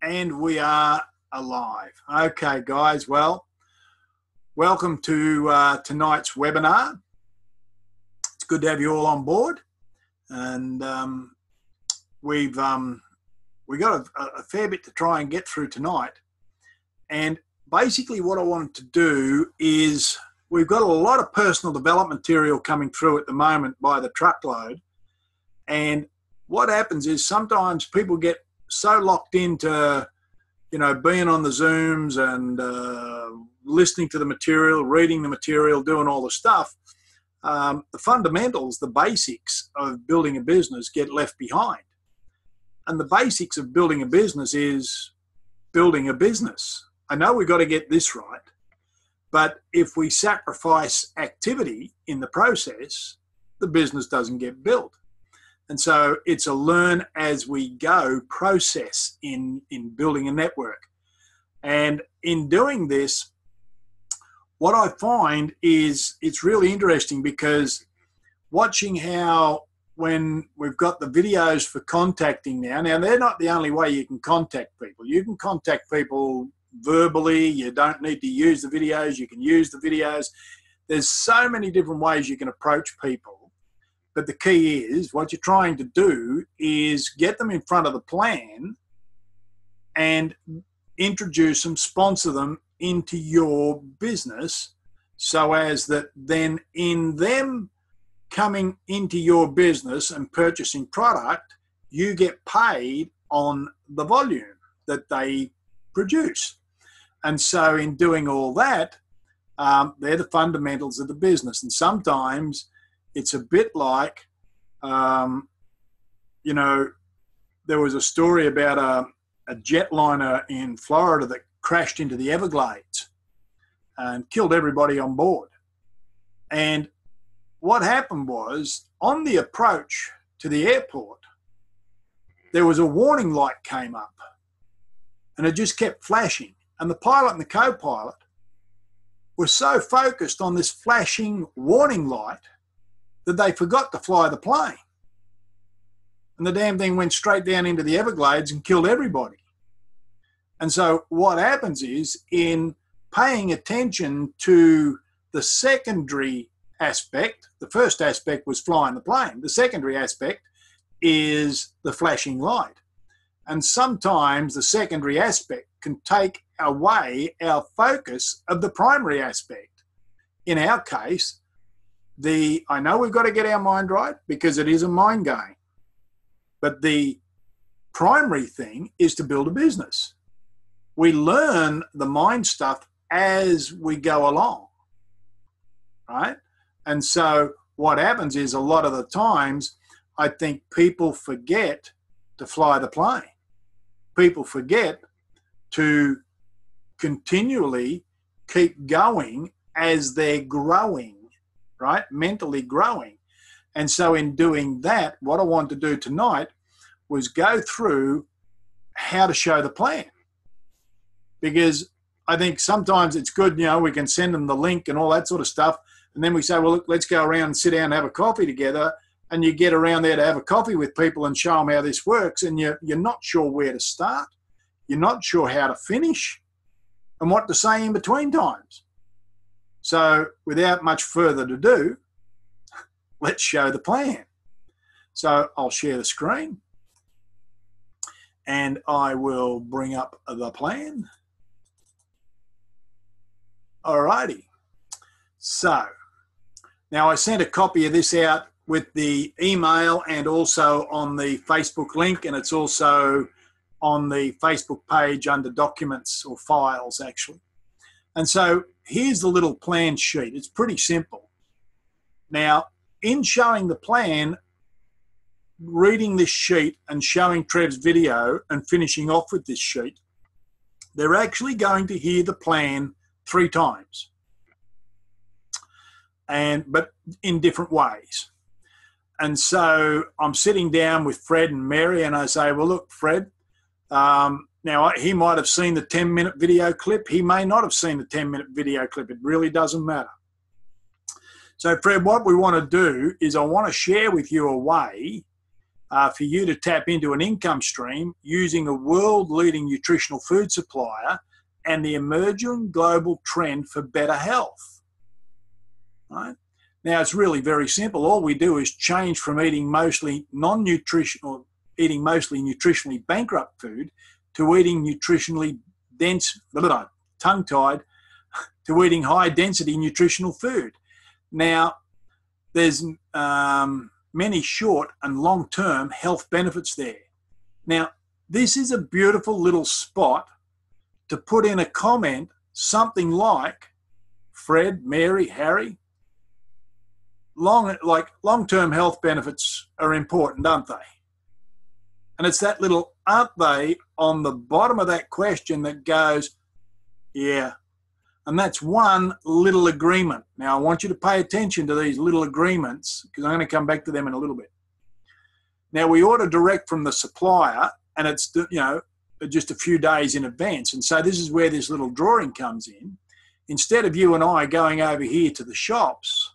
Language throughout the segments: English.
And we are alive. Okay, guys, well, welcome to tonight's webinar. It's good to have you all on board. And we got a fair bit to try and get through tonight. And basically what I wanted to do is we've got a lot of personal development material coming through at the moment by the truckload. And what happens is sometimes people get so locked into, being on the Zooms and listening to the material, reading the material, doing all the stuff. The fundamentals, the basics of building a business get left behind. And the basics of building a business is building a business. I know we've got to get this right, but if we sacrifice activity in the process, the business doesn't get built. And so it's a learn as we go process in building a network. And in doing this, what I find is it's really interesting because watching how when we've got the videos for contacting now they're not the only way you can contact people. You can contact people verbally. You don't need to use the videos. You can use the videos. There's so many different ways you can approach people. But the key is what you're trying to do is get them in front of the plan and introduce them, sponsor them into your business so as that then in them coming into your business and purchasing product, you get paid on the volume that they produce. And so in doing all that, they're the fundamentals of the business. And sometimes it's a bit like, there was a story about a jetliner in Florida that crashed into the Everglades and killed everybody on board. And what happened was, on the approach to the airport, there was a warning light came up and it just kept flashing. And the pilot and the co-pilot were so focused on this flashing warning light that they forgot to fly the plane. And the damn thing went straight down into the Everglades and killed everybody. And so what happens is, in paying attention to the secondary aspect, the first aspect was flying the plane. The secondary aspect is the flashing light. And sometimes the secondary aspect can take away our focus of the primary aspect. In our case, I know we've got to get our mind right because it is a mind game, but the primary thing is to build a business. We learn the mind stuff as we go along, right? And so what happens is a lot of the times, I think people forget to fly the plane. People forget to continually keep going as they're growing, right? Mentally growing. And so in doing that, what I wanted to do tonight was go through how to show the plan. Because I think sometimes it's good, we can send them the link and all that sort of stuff. And then we say, well, look, let's go around and sit down and have a coffee together. And you get around there to have a coffee with people and show them how this works. And you're not sure where to start. You're not sure how to finish and what to say in between times. So without much further ado, let's show the plan. So I'll share the screen and I will bring up the plan. Alrighty. So now I sent a copy of this out with the email and also on the Facebook link, and it's also on the Facebook page under documents or files actually. And so here's the little plan sheet. It's pretty simple. Now, in showing the plan, reading this sheet and showing Trev's video and finishing off with this sheet, they're actually going to hear the plan 3 times, but in different ways. And so I'm sitting down with Fred and Mary and I say, well, look, Fred, now he might have seen the 10-minute video clip. He may not have seen the 10-minute video clip. It really doesn't matter. So Fred, what we want to do is I want to share with you a way for you to tap into an income stream using a world-leading nutritional food supplier and the emerging global trend for better health. Right? Now, it's really very simple. All we do is change from eating mostly non-nutritional, eating mostly nutritionally bankrupt food to eating nutritionally dense, tongue-tied, to eating high-density nutritional food. Now, there's many short and long-term health benefits there. Now, this is a beautiful little spot to put in a comment, something like, Fred, Mary, Harry, long-term health benefits are important, aren't they? And it's that little aren't they on the bottom of that question that goes, yeah. And that's one little agreement. Now, I want you to pay attention to these little agreements because I'm going to come back to them in a little bit. Now, we order direct from the supplier and it's, just a few days in advance. And so this is where this little drawing comes in. Instead of you and I going over here to the shops,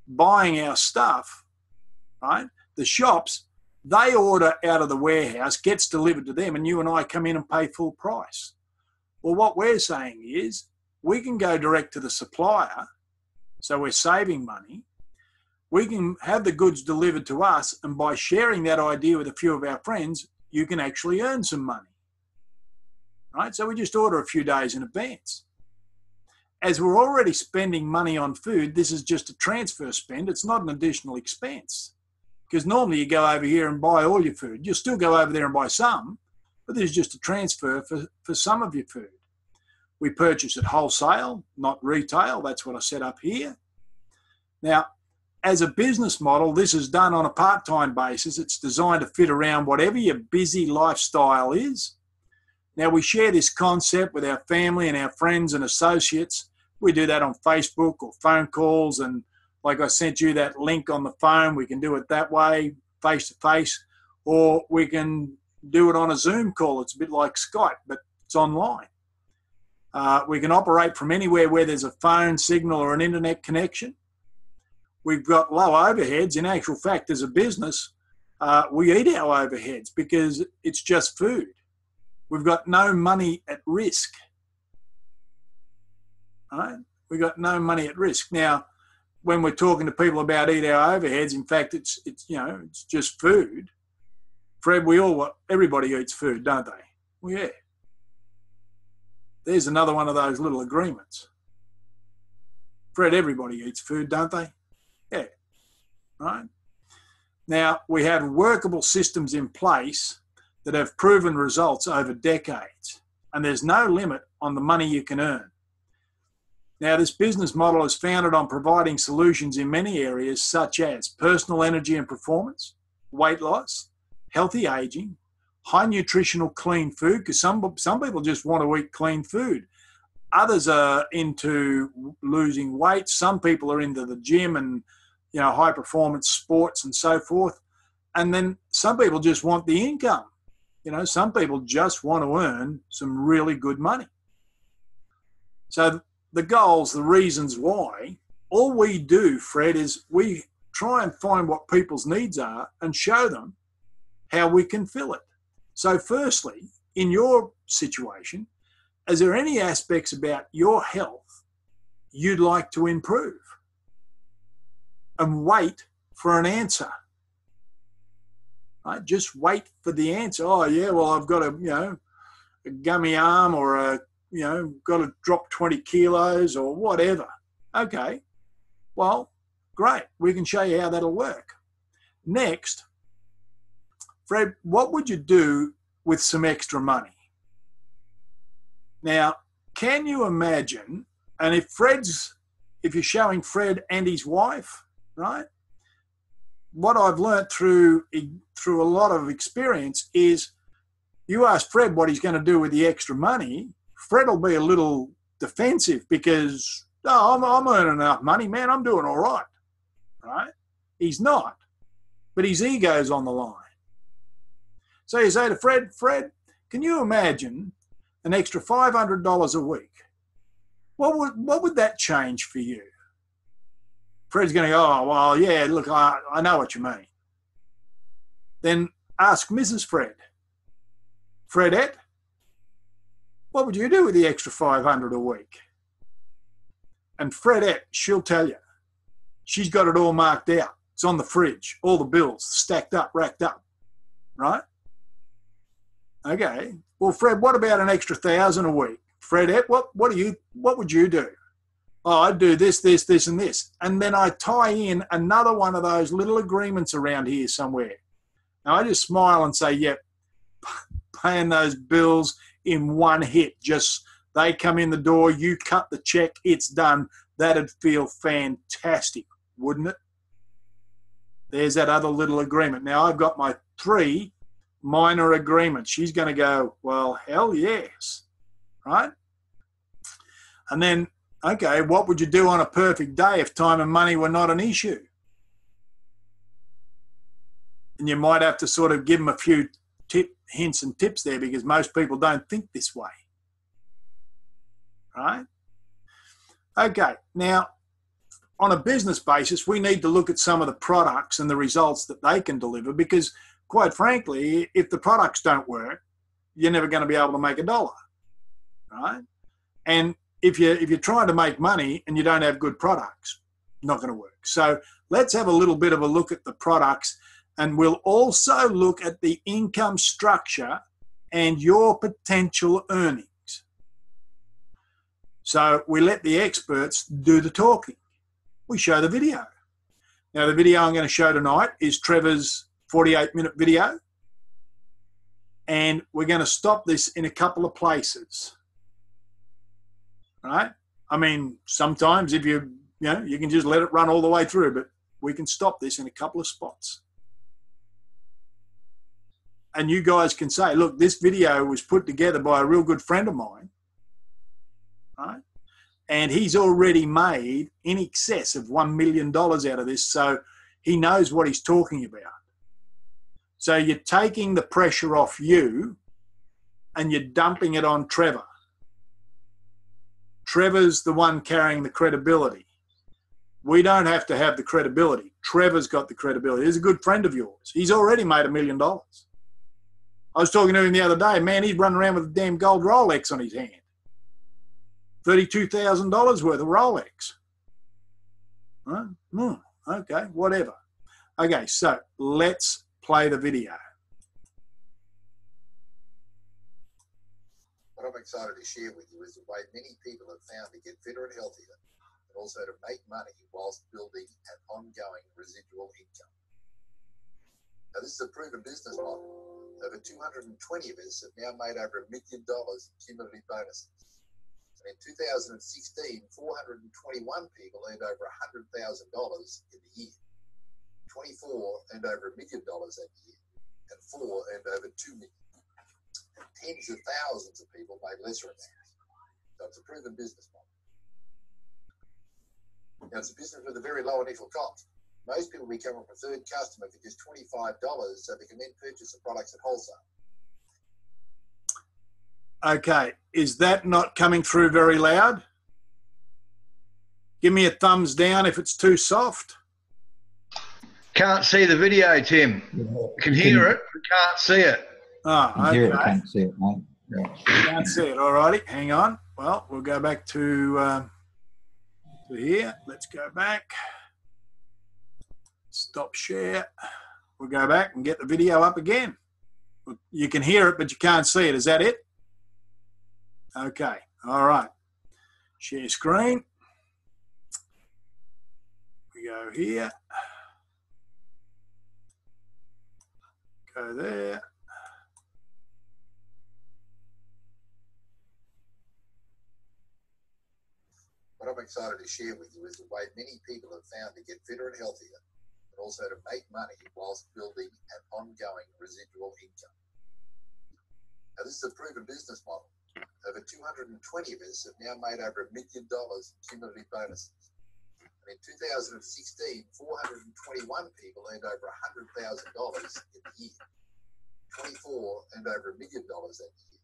buying our stuff, right? The shops, they order out of the warehouse, gets delivered to them, and you and I come in and pay full price. Well, what we're saying is we can go direct to the supplier, so we're saving money. We can have the goods delivered to us, and by sharing that idea with a few of our friends, you can actually earn some money, right? So we just order a few days in advance. As we're already spending money on food, this is just a transfer spend. It's not an additional expense. Because normally you go over here and buy all your food. You'll still go over there and buy some, but there's just a transfer for some of your food. We purchase at wholesale, not retail. That's what I set up here. Now, as a business model, this is done on a part-time basis. It's designed to fit around whatever your busy lifestyle is. Now, we share this concept with our family and our friends and associates. We do that on Facebook or phone calls, and like I sent you that link on the phone, we can do it that way, face-to-face, or we can do it on a Zoom call. It's a bit like Skype, but it's online. We can operate from anywhere where there's a phone signal or an internet connection. We've got low overheads. In actual fact, as a business, we eat our overheads because it's just food. We've got no money at risk. Right? We've got no money at risk. Now, when we're talking to people about eat our overheads, in fact, it's just food. Fred, everybody eats food, don't they? Well, yeah. There's another one of those little agreements. Fred, everybody eats food, don't they? Yeah. Right? Now, we have workable systems in place that have proven results over decades, and there's no limit on the money you can earn. Now, this business model is founded on providing solutions in many areas such as personal energy and performance, weight loss, healthy aging, high nutritional clean food, because some people just want to eat clean food. Others are into losing weight. Some people are into the gym and high performance sports and so forth. And then some people just want the income. Some people just want to earn some really good money. So the goals, the reasons why, all we do, Fred, is we try and find what people's needs are and show them how we can fill it. So firstly, in your situation, is there any aspects about your health you'd like to improve? And wait for an answer. Right? Just wait for the answer. Oh, yeah, well, I've got a gummy arm or got to drop 20 kilos or whatever. Okay, well, great. We can show you how that'll work. Next, Fred, what would you do with some extra money? Now, can you imagine, and if you're showing Fred and his wife, right, what I've learnt through a lot of experience is you ask Fred what he's going to do with the extra money, Fred will be a little defensive because, I'm earning enough money, man, I'm doing all right, right? He's not, but his ego's on the line. So you say to Fred, can you imagine an extra $500 a week? What would that change for you? Fred's going to go, oh, well, yeah, look, I know what you mean. then ask Mrs. Fred. Fredette, what would you do with the extra $500 a week? And Fredette, she'll tell you. She's got it all marked out. It's on the fridge, all the bills stacked up, racked up, right? Okay. Well, Fred, what about an extra $1,000 a week? Fredette, what would you do? Oh, I'd do this, this, this, and this. And then I tie in another one of those little agreements around here somewhere. Now I just smile and say, yep, paying those bills in one hit. Just they come in the door, you cut the check, it's done. That'd feel fantastic, wouldn't it? There's that other little agreement. Now I've got my 3 minor agreements. She's going to go, well, hell yes, right? And then, okay, what would you do on a perfect day if time and money were not an issue? And you might have to sort of give them a few hints and tips there, because most people don't think this way, right? Okay, now on a business basis, we need to look at some of the products and the results that they can deliver, because quite frankly, if the products don't work, you're never going to be able to make $1, right? And if you're trying to make money and you don't have good products, not going to work. So let's have a little bit of a look at the products, and we'll also look at the income structure and your potential earnings. So we let the experts do the talking. We show the video. Now, the video I'm going to show tonight is Trevor's 48-minute video, and we're going to stop this in a couple of places, right? I mean, sometimes if you can just let it run all the way through, but we can stop this in a couple of spots. And you guys can say, look, this video was put together by a real good friend of mine, right? And he's already made in excess of $1 million out of this, so he knows what he's talking about. So you're taking the pressure off you and you're dumping it on Trevor. Trevor's the one carrying the credibility. We don't have to have the credibility. Trevor's got the credibility. He's a good friend of yours. He's already made $1 million. I was talking to him the other day. Man, he's running around with a damn gold Rolex on his hand. $32,000 worth of Rolex. Right? Okay, whatever. Okay, so let's play the video. What I'm excited to share with you is the way many people have found to get fitter and healthier, and also to make money whilst building an ongoing residual income. Now, this is a proven business model. Over 220 of us have now made over $1 million in cumulative bonuses. And in 2016, 421 people earned over $100,000 in the year. 24 earned over $1 million that year, and 4 earned over $2 million. And tens of thousands of people made lesser amounts. So it's a proven business model. Now, it's a business with a very low initial cost. Most people become a preferred customer for just $25, so they can then purchase the products at wholesale. Okay, is that not coming through very loud? Give me a thumbs down if it's too soft. Can't see the video, Tim. Can hear it, but can't see it. Oh, okay. Hear it, can't see it, mate. Yeah. Can't see it. All righty, hang on. Well, we'll go back to here. Let's go back. Stop share. We'll go back and get the video up again. You can hear it, but you can't see it. Is that it? Okay. All right. Share screen. We go here. Go there. What I'm excited to share with you is the way many people have found to get fitter and healthier, and also to make money whilst building an ongoing residual income. Now, this is a proven business model. Over 220 of us have now made over $1 million in cumulative bonuses. And in 2016, 421 people earned over $100,000 in the year. 24 earned over $1 million that year,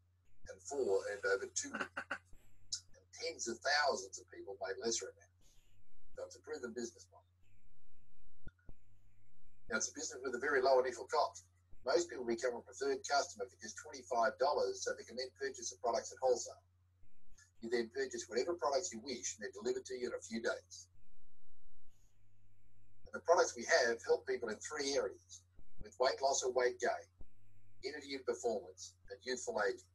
and 4 earned over $2 million. And tens of thousands of people made lesser amounts. So it's a proven business model. Now, it's a business with a very low initial cost. Most people become a preferred customer for just $25 so they can then purchase the products at wholesale. You then purchase whatever products you wish and they're delivered to you in a few days. And the products we have help people in 3 areas: with weight loss or weight gain, energy and performance, and youthful aging.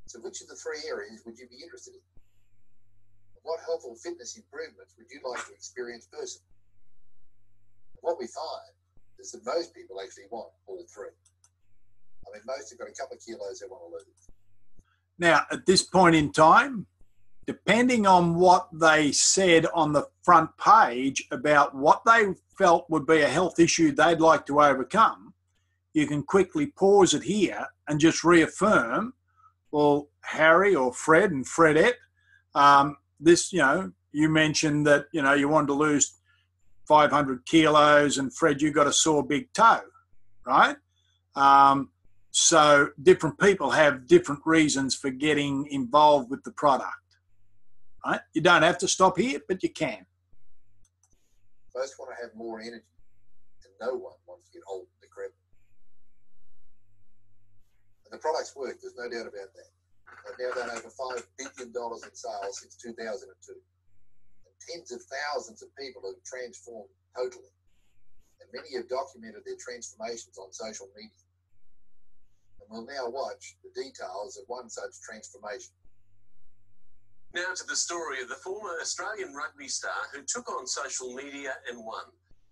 So which of the 3 areas would you be interested in? What healthful fitness improvements would you like to experience personally? And what we find is that most people actually want all 3. I mean, most have got a couple of kilos they want to lose. Now, at this point in time, depending on what they said on the front page about what they felt would be a health issue they'd like to overcome, you can quickly pause it here and just reaffirm, well, Harry or Fred and Fredette, this, you mentioned that, you wanted to lose 500 kilos and Fred, you got a sore big toe, right? So different people have different reasons for getting involved with the product, right? You don't have to stop here, but you can. Most want to have more energy, and no one wants to get old and decrepit. And the products work, there's no doubt about that. They've now done over $5 billion in sales since 2002. And tens of thousands of people have transformed totally. And many have documented their transformations on social media. And we'll now watch the details of one such transformation. Now to the story of the former Australian rugby star who took on social media and won.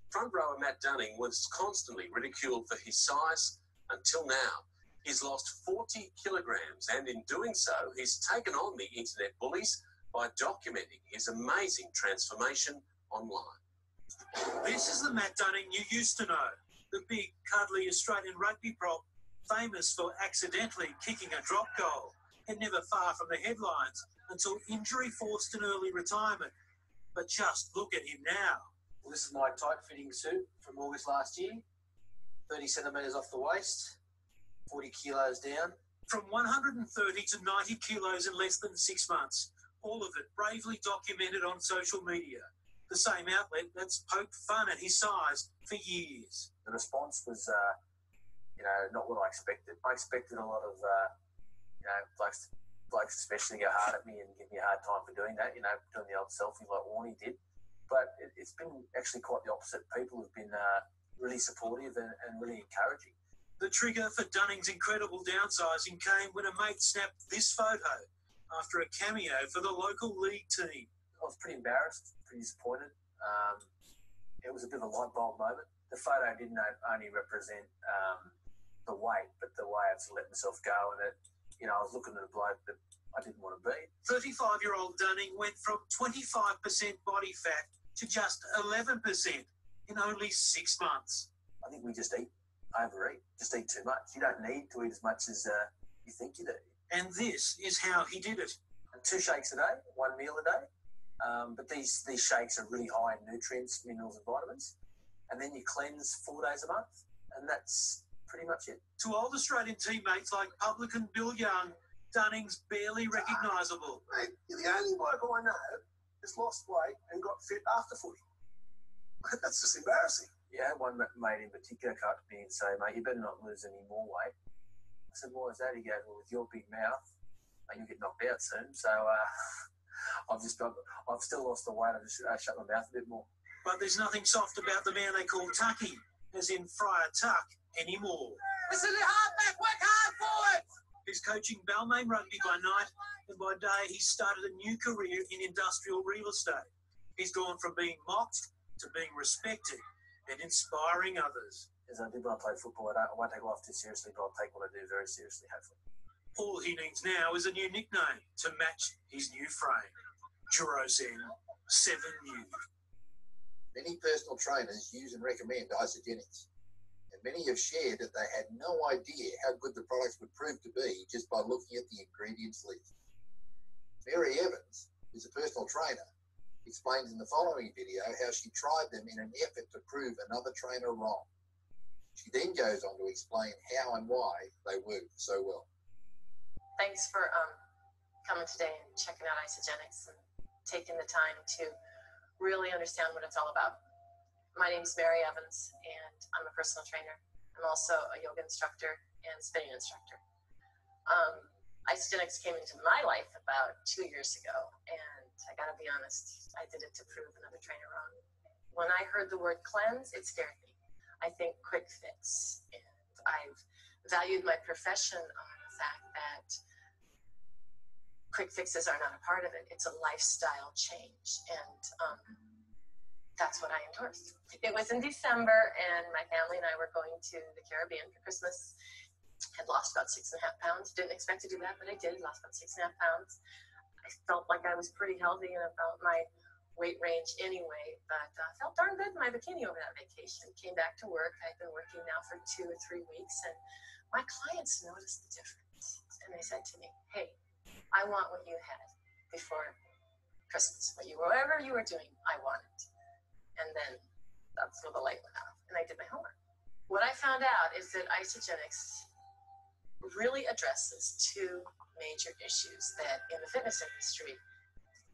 Front rower Matt Dunning was constantly ridiculed for his size until now. He's lost 40 kilograms and in doing so, he's taken on the internet bullies by documenting his amazing transformation online. This is the Matt Dunning you used to know, the big, cuddly Australian rugby prop, famous for accidentally kicking a drop goal and never far from the headlines until injury forced an early retirement. But just look at him now. Well, this is my tight-fitting suit from August last year, 30 centimetres off the waist, 40 kilos down. From 130 to 90 kilos in less than 6 months, all of it bravely documented on social media. The same outlet that's poked fun at his size for years. The response was, not what I expected. I expected a lot of, blokes especially go hard at me and give me a hard time for doing that, doing the old selfie like Warnie did. But it's been actually quite the opposite. People have been really supportive and really encouraging. The trigger for Dunning's incredible downsizing came when a mate snapped this photo after a cameo for the local league team. I was pretty embarrassed, pretty disappointed. It was a bit of a light bulb moment. The photo didn't only represent the weight, but the way I had to let myself go, and I was looking at a bloke that I didn't want to be. 35-year-old Dunning went from 25% body fat to just 11% in only 6 months. I think we just overeat, just eat too much. You don't need to eat as much as you think you do. And this is how he did it. 2 shakes a day, 1 meal a day. But these shakes are really high in nutrients, minerals and vitamins. And then you cleanse 4 days a month. And that's pretty much it. To old Australian teammates like publican Bill Young, Dunning's barely recognisable. Mate, you're the only bloke I know that's lost weight and got fit after footy. That's just embarrassing. Yeah, one mate in particular cut to me and say, mate, you better not lose any more weight. I said, why is that? He goes, well, with your big mouth, you'll get knocked out soon. So I've still lost the weight. I've just shut my mouth a bit more. But there's nothing soft about the man they call Tucky, as in Friar Tuck, anymore. Listen, hard back, work hard for it! He's coaching Balmain Rugby by night, and by day he's started a new career in industrial real estate. He's gone from being mocked to being respected and inspiring others. As I did when I played football, I won't take life too seriously, but I'll take what I do very seriously, hopefully. All he needs now is a new nickname to match his new frame. Jurosen 7 New. Many personal trainers use and recommend Isagenix. And many have shared that they had no idea how good the products would prove to be just by looking at the ingredients list. Mary Evans, who's a personal trainer, explains in the following video how she tried them in an effort to prove another trainer wrong. She then goes on to explain how and why they work so well. Thanks for coming today and checking out Isagenix and taking the time to really understand what it's all about. My name's Mary Evans, and I'm a personal trainer. I'm also a yoga instructor and spinning instructor. Isagenix came into my life about 2 years ago, and I gotta be honest, I did it to prove another trainer wrong. When I heard the word cleanse, it scared me. I think quick fix, and I've valued my profession on the fact that quick fixes are not a part of it. It's a lifestyle change, and that's what I endorsed. It was in December, and my family and I were going to the Caribbean for Christmas. Had lost about 6.5 pounds. Didn't expect to do that, but I did. Lost about 6.5 pounds. I felt like I was pretty healthy and about my weight range anyway, but felt darn good in my bikini over that vacation. Came back to work. I'd been working now for 2 or 3 weeks, and my clients noticed the difference. And they said to me, hey, I want what you had before Christmas. Whatever you were doing, I want it. And then that's where the light went off, and I did my homework. What I found out is that Isagenix really addresses 2 major issues that in the fitness industry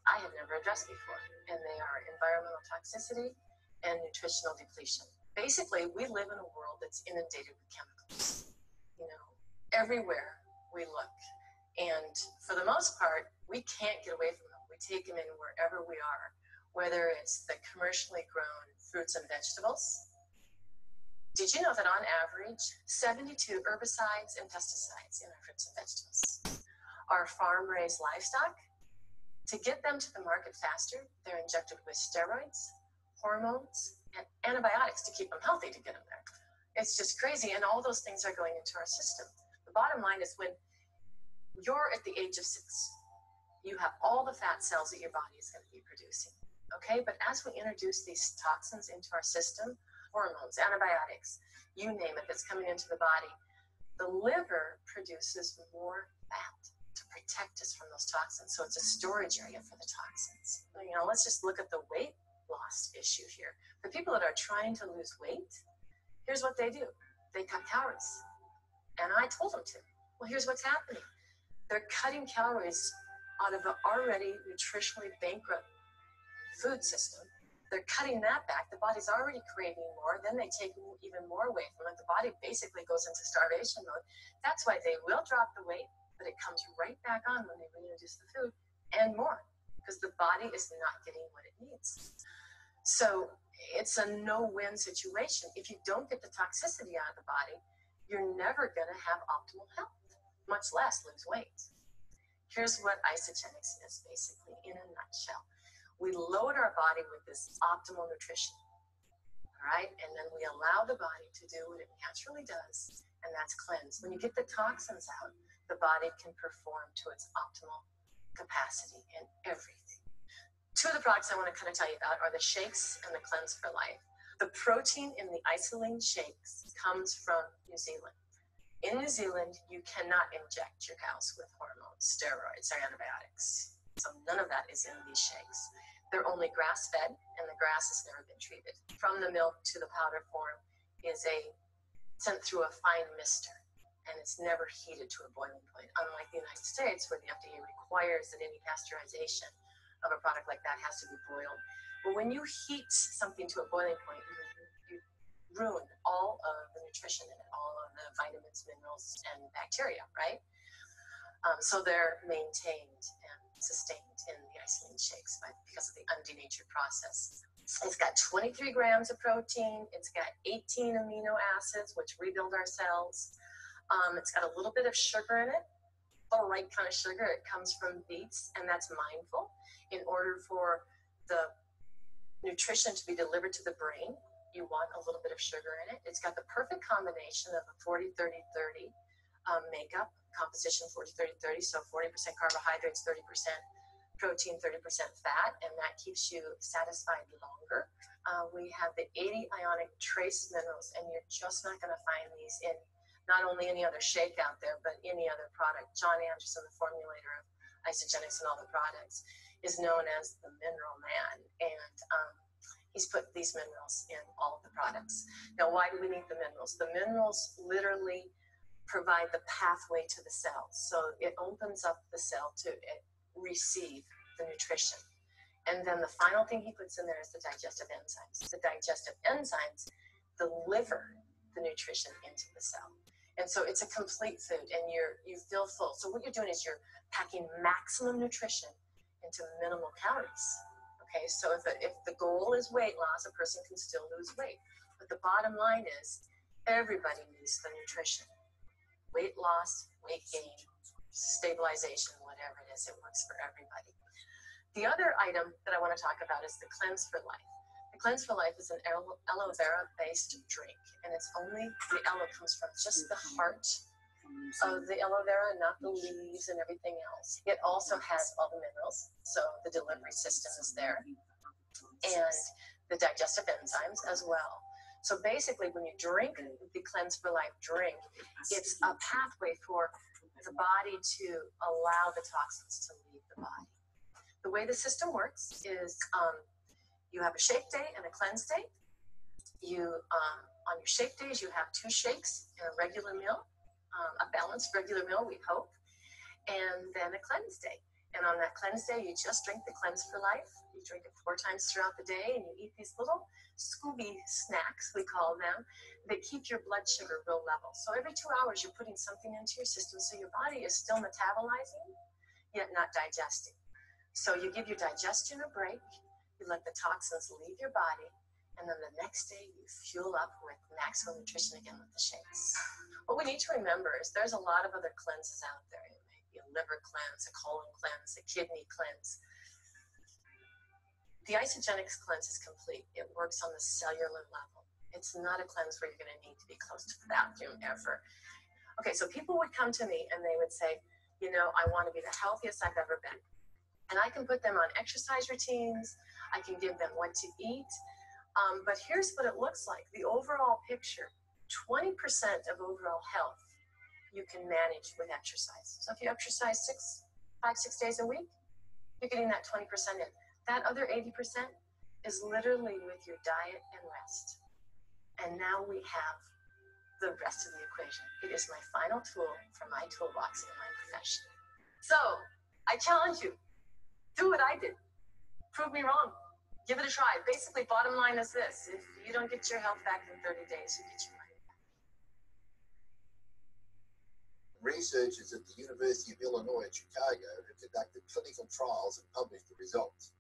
I have never addressed before, and they are environmental toxicity and nutritional depletion. Basically, we live in a world that's inundated with chemicals, everywhere we look. And for the most part, we can't get away from them. We take them in wherever we are, whether it's the commercially grown fruits and vegetables. Did you know that on average, 72 herbicides and pesticides in our fruits and vegetables are farm-raised livestock? To get them to the market faster, they're injected with steroids, hormones, and antibiotics to keep them healthy to get them there. It's just crazy, and all those things are going into our system. The bottom line is when you're at the age of 6, you have all the fat cells that your body is going to be producing, okay? But as we introduce these toxins into our system, hormones, antibiotics, you name it, that's coming into the body, the liver produces more fat to protect us from those toxins. So it's a storage area for the toxins. Let's just look at the weight loss issue here. For people that are trying to lose weight, here's what they do. They cut calories. And I told them to. Well, here's what's happening. They're cutting calories out of an already nutritionally bankrupt food system. They're cutting that back. The body's already craving more. Then they take even more away from it. The body basically goes into starvation mode. That's why they will drop the weight, but it comes right back on when they reintroduce the food and more, because the body is not getting what it needs. So it's a no-win situation. If you don't get the toxicity out of the body, you're never going to have optimal health, much less lose weight. Here's what Isagenix is basically in a nutshell. We load our body with this optimal nutrition, all right? And then we allow the body to do what it naturally does, and that's cleanse. When you get the toxins out, the body can perform to its optimal capacity in everything. 2 of the products I want to kind of tell you about are the shakes and the Cleanse for Life. The protein in the Isoline shakes comes from New Zealand. In New Zealand, you cannot inject your cows with hormones, steroids, or antibiotics. So none of that is in these shakes. They're only grass-fed, and the grass has never been treated. From the milk to the powder form is sent through a fine mister, and it's never heated to a boiling point, unlike the United States, where the FDA requires that any pasteurization of a product like that has to be boiled. But when you heat something to a boiling point, you ruin all of the nutrition in it, all of the vitamins, minerals, and bacteria, right? So they're maintained and sustained in the Isoline shakes because of the undenatured process. It's got 23 grams of protein. It's got 18 amino acids, which rebuild our cells. It's got a little bit of sugar in it, the right kind of sugar. It comes from beets, and that's mindful. In order for the nutrition to be delivered to the brain, you want a little bit of sugar in it. It's got the perfect combination of a 40-30-30 makeup, composition 40-30-30, so 40% carbohydrates, 30% protein, 30% fat, and that keeps you satisfied longer. We have the 80 ionic trace minerals, and you're just not going to find these in not only any other shake out there, but any other product. John Anderson, the formulator of Isagenix and all the products, is known as the Mineral Man, and he's put these minerals in all of the products. Now, why do we need the minerals? The minerals literally provide the pathway to the cell. So it opens up the cell to receive the nutrition. And then the final thing he puts in there is the digestive enzymes. The digestive enzymes, the liver the nutrition into the cell. And so it's a complete food, and you feel full. So what you're doing is you're packing maximum nutrition into minimal calories. Okay, so if the goal is weight loss, a person can still lose weight. But the bottom line is everybody needs the nutrition. Weight loss, weight gain, stabilization, whatever it is, it works for everybody. The other item that I want to talk about is the Cleanse for Life. The Cleanse for Life is an aloe vera based drink, and it's only, the aloe comes from just the heart of the aloe vera, not the leaves and everything else. It also has all the minerals, so the delivery system is there, and the digestive enzymes as well. So basically, when you drink the Cleanse for Life drink, it's a pathway for the body to allow the toxins to leave the body. The way the system works is you have a shake day and a cleanse day. On your shake days, you have 2 shakes and a regular meal, a balanced regular meal, we hope, and then a cleanse day. And on that cleanse day, you just drink the Cleanse for Life. You drink it 4 times throughout the day, and you eat these little Scooby snacks, we call them, that keep your blood sugar real level. So every 2 hours, you're putting something into your system so your body is still metabolizing, yet not digesting. So you give your digestion a break, you let the toxins leave your body, and then the next day you fuel up with maximum nutrition again with the shakes. What we need to remember is there's a lot of other cleanses out there. It may be a liver cleanse, a colon cleanse, a kidney cleanse. The Isagenix cleanse is complete. It works on the cellular level. It's not a cleanse where you're going to need to be close to the bathroom ever. Okay, so people would come to me and they would say, you know, I want to be the healthiest I've ever been. And I can put them on exercise routines. I can give them what to eat. But here's what it looks like. The overall picture, 20% of overall health you can manage with exercise. So if you exercise 5, 6 days a week, you're getting that 20% in. That other 80% is literally with your diet and rest. And now we have the rest of the equation. It is my final tool for my toolbox in my profession. So I challenge you, do what I did. Prove me wrong. Give it a try. Basically, bottom line is this. If you don't get your health back in 30 days, you get your money back. Researchers at the University of Illinois at Chicago have conducted clinical trials and published the results.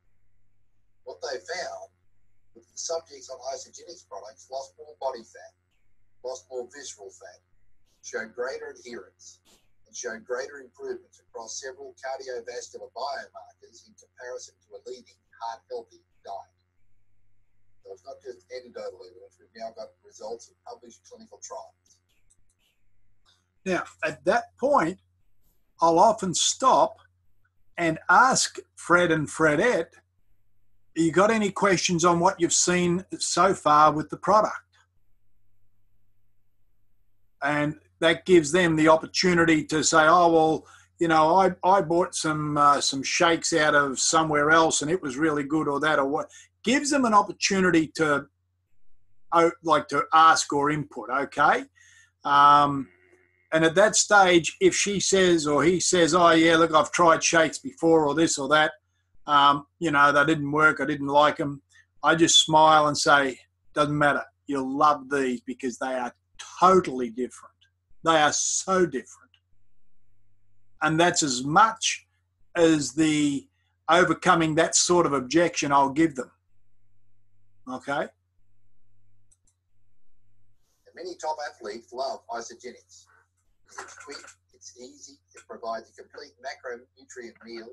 What they found was that the subjects on Isagenix products lost more body fat, lost more visceral fat, showed greater adherence, and showed greater improvements across several cardiovascular biomarkers in comparison to a leading heart-healthy diet. So it's not just anecdotal evidence, we've now got results of published clinical trials. Now, at that point, I'll often stop and ask Fred and Fredette, you got any questions on what you've seen so far with the product? And that gives them the opportunity to say, oh, well, you know, I bought some shakes out of somewhere else and it was really good, or that, or what. Gives them an opportunity to ask or input, okay? And at that stage, if she says or he says, oh, yeah, look, I've tried shakes before or this or that, you know, they didn't work, I didn't like them, I just smile and say, doesn't matter. You'll love these because they are totally different. They are so different. And that's as much as the overcoming that sort of objection I'll give them. Okay? Many top athletes love Isagenix. It's quick, it's easy, it provides a complete macronutrient meal,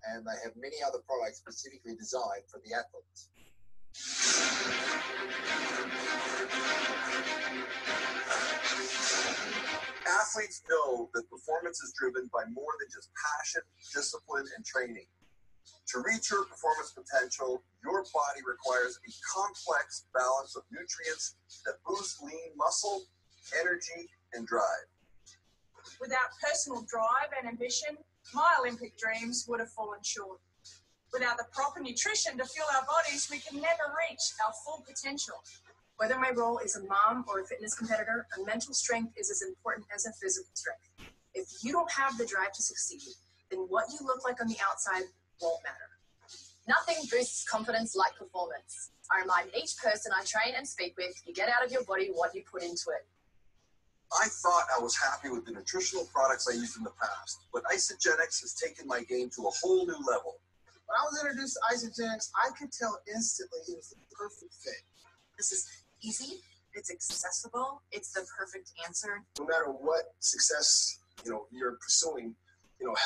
and they have many other products specifically designed for the athletes. Athletes know that performance is driven by more than just passion, discipline, and training. To reach your performance potential, your body requires a complex balance of nutrients that boost lean muscle, energy, and drive. Without personal drive and ambition, my Olympic dreams would have fallen short. Without the proper nutrition to fuel our bodies, we can never reach our full potential. Whether my role is a mom or a fitness competitor, a mental strength is as important as a physical strength. If you don't have the drive to succeed, then what you look like on the outside won't matter. Nothing boosts confidence like performance. I remind each person I train and speak with, you get out of your body what you put into it. I thought I was happy with the nutritional products I used in the past, but Isagenix has taken my game to a whole new level. When I was introduced to Isagenix, I could tell instantly it was the perfect fit. This is easy, it's accessible, it's the perfect answer. No matter what success you're pursuing,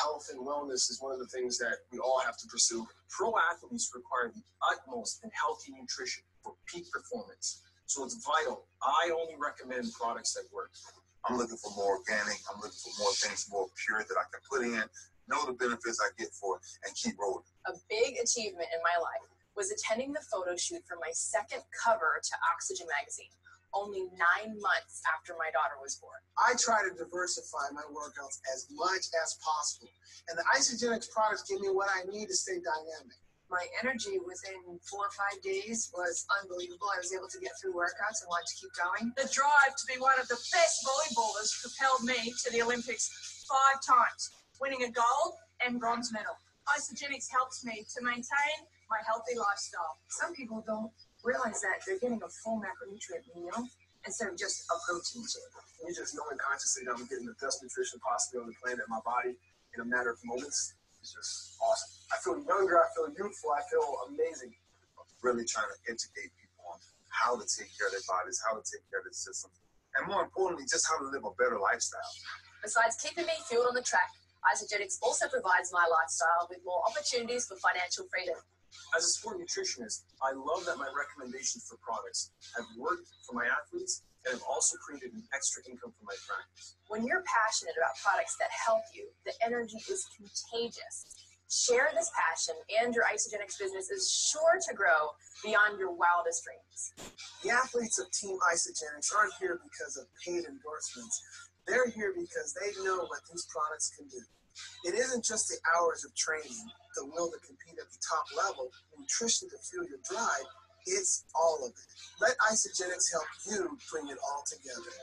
health and wellness is one of the things that we all have to pursue. Pro athletes require the utmost in healthy nutrition for peak performance. So it's vital. I only recommend products that work. I'm looking for more organic. I'm looking for more things more pure that I can put in, know the benefits I get for it, and keep rolling. A big achievement in my life was attending the photo shoot for my second cover to Oxygen magazine, only 9 months after my daughter was born. I try to diversify my workouts as much as possible, and the Isagenix products give me what I need to stay dynamic. My energy within 4 or 5 days was unbelievable. I was able to get through workouts and wanted to keep going. The drive to be one of the best volleyballers propelled me to the Olympics 5 times, winning a gold and bronze medal. Isagenix helps me to maintain my healthy lifestyle. Some people don't realize that they're getting a full macronutrient meal instead of just a protein shake. Me just knowing consciously that I'm getting the best nutrition possible on the planet in my body in a matter of moments is just awesome. I feel younger, I feel youthful, I feel amazing. I'm really trying to educate people on how to take care of their bodies, how to take care of their systems, and more importantly, just how to live a better lifestyle. Besides keeping me fueled on the track, Isagenix also provides my lifestyle with more opportunities for financial freedom. As a sport nutritionist, I love that my recommendations for products have worked for my athletes and have also created an extra income for my practice. When you're passionate about products that help you, the energy is contagious. Share this passion and your Isagenix business is sure to grow beyond your wildest dreams. The athletes of Team Isagenix aren't here because of paid endorsements. They're here because they know what these products can do. It isn't just the hours of training, the will to compete at the top level, nutrition to fuel your drive. It's all of it. Let Isagenix help you bring it all together.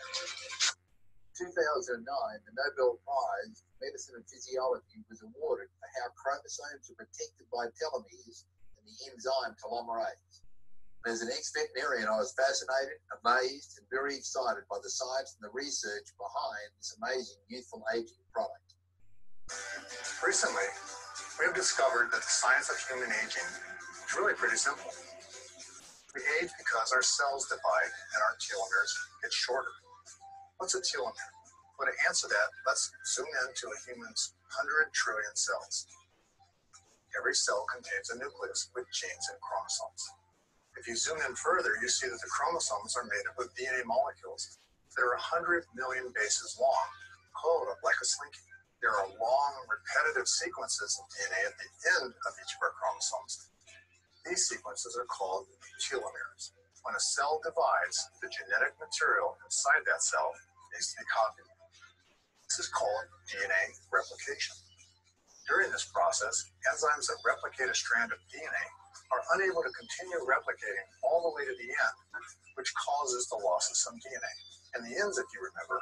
2009, the Nobel Prize in Medicine and Physiology was awarded for how chromosomes are protected by telomeres and the enzyme telomerase. As an ex-veterinarian, I was fascinated, amazed, and very excited by the science and the research behind this amazing youthful aging product. Recently, we have discovered that the science of human aging is really pretty simple. We age because our cells divide and our telomeres get shorter. What's a telomere? Well, to answer that, let's zoom into a human's 100 trillion cells. Every cell contains a nucleus with genes and chromosomes. If you zoom in further, you see that the chromosomes are made up of DNA molecules that are 100 million bases long, coiled up like a slinky. There are long, repetitive sequences of DNA at the end of each of our chromosomes. These sequences are called telomeres. When a cell divides, the genetic material inside that cell needs to be copied. This is called DNA replication. During this process, enzymes that replicate a strand of DNA are unable to continue replicating all the way to the end, which causes the loss of some DNA. And the ends, if you remember,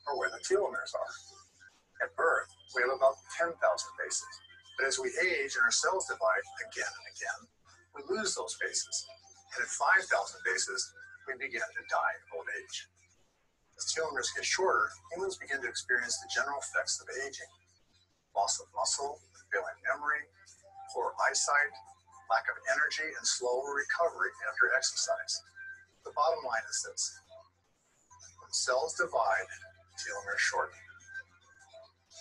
are where the telomeres are. At birth, we have about 10,000 bases. But as we age and our cells divide again and again, we lose those bases. And at 5,000 bases, we begin to die of old age. As telomeres get shorter, humans begin to experience the general effects of aging. Loss of muscle, failing memory, poor eyesight, lack of energy, and slower recovery after exercise. The bottom line is this: when cells divide, telomeres shorten.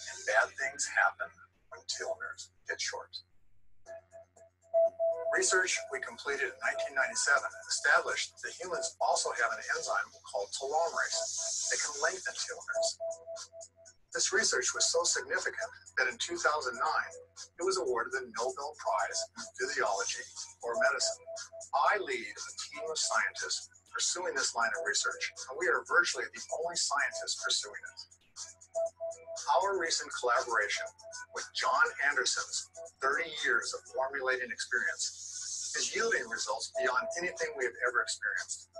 And bad things happen when telomeres get short. Research we completed in 1997 established that humans also have an enzyme called telomerase that can lengthen telomeres. This research was so significant that in 2009, it was awarded the Nobel Prize in Physiology or Medicine. I lead a team of scientists pursuing this line of research, and we are virtually the only scientists pursuing it. Our recent collaboration with John Anderson's 30 years of formulating experience is yielding results beyond anything we have ever experienced.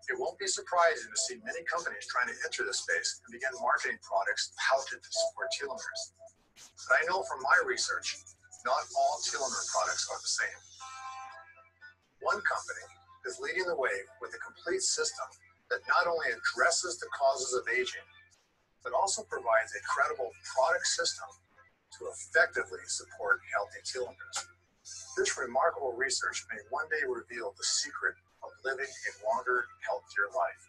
It won't be surprising to see many companies trying to enter this space and begin marketing products touted to support telomeres. But I know from my research not all telomere products are the same. One company is leading the way with a complete system that not only addresses the causes of aging, but also provides a credible product system to effectively support healthy telomeres. This remarkable research may one day reveal the secret of living a longer, healthier life.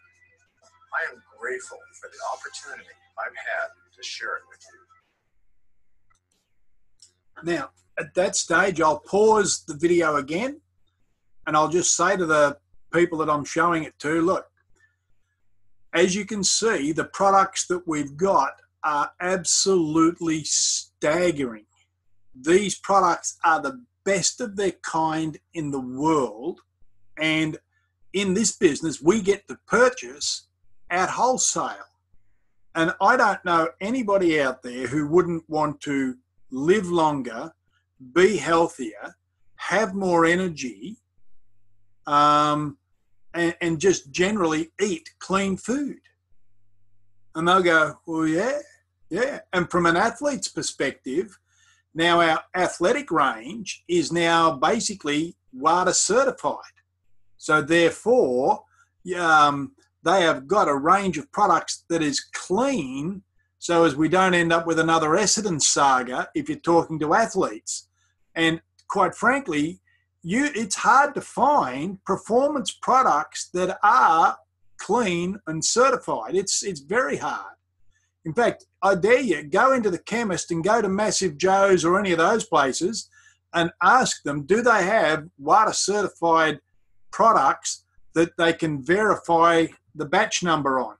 I am grateful for the opportunity I've had to share it with you. Now, at that stage, I'll pause the video again, and I'll just say to the people that I'm showing it to, look, as you can see, the products that we've got are absolutely staggering. These products are the best of their kind in the world, and in this business, we get to purchase at wholesale. And I don't know anybody out there who wouldn't want to live longer, be healthier, have more energy, and just generally eat clean food. And they'll go, well, yeah. And from an athlete's perspective, now our athletic range is now basically WADA certified. So therefore, they have got a range of products that is clean, so as we don't end up with another Essendon saga if you're talking to athletes. And quite frankly, it's hard to find performance products that are clean and certified. It's very hard. In fact, I dare you, go into the chemist and go to Massive Joe's or any of those places and ask them, do they have WADA certified products that they can verify the batch number on?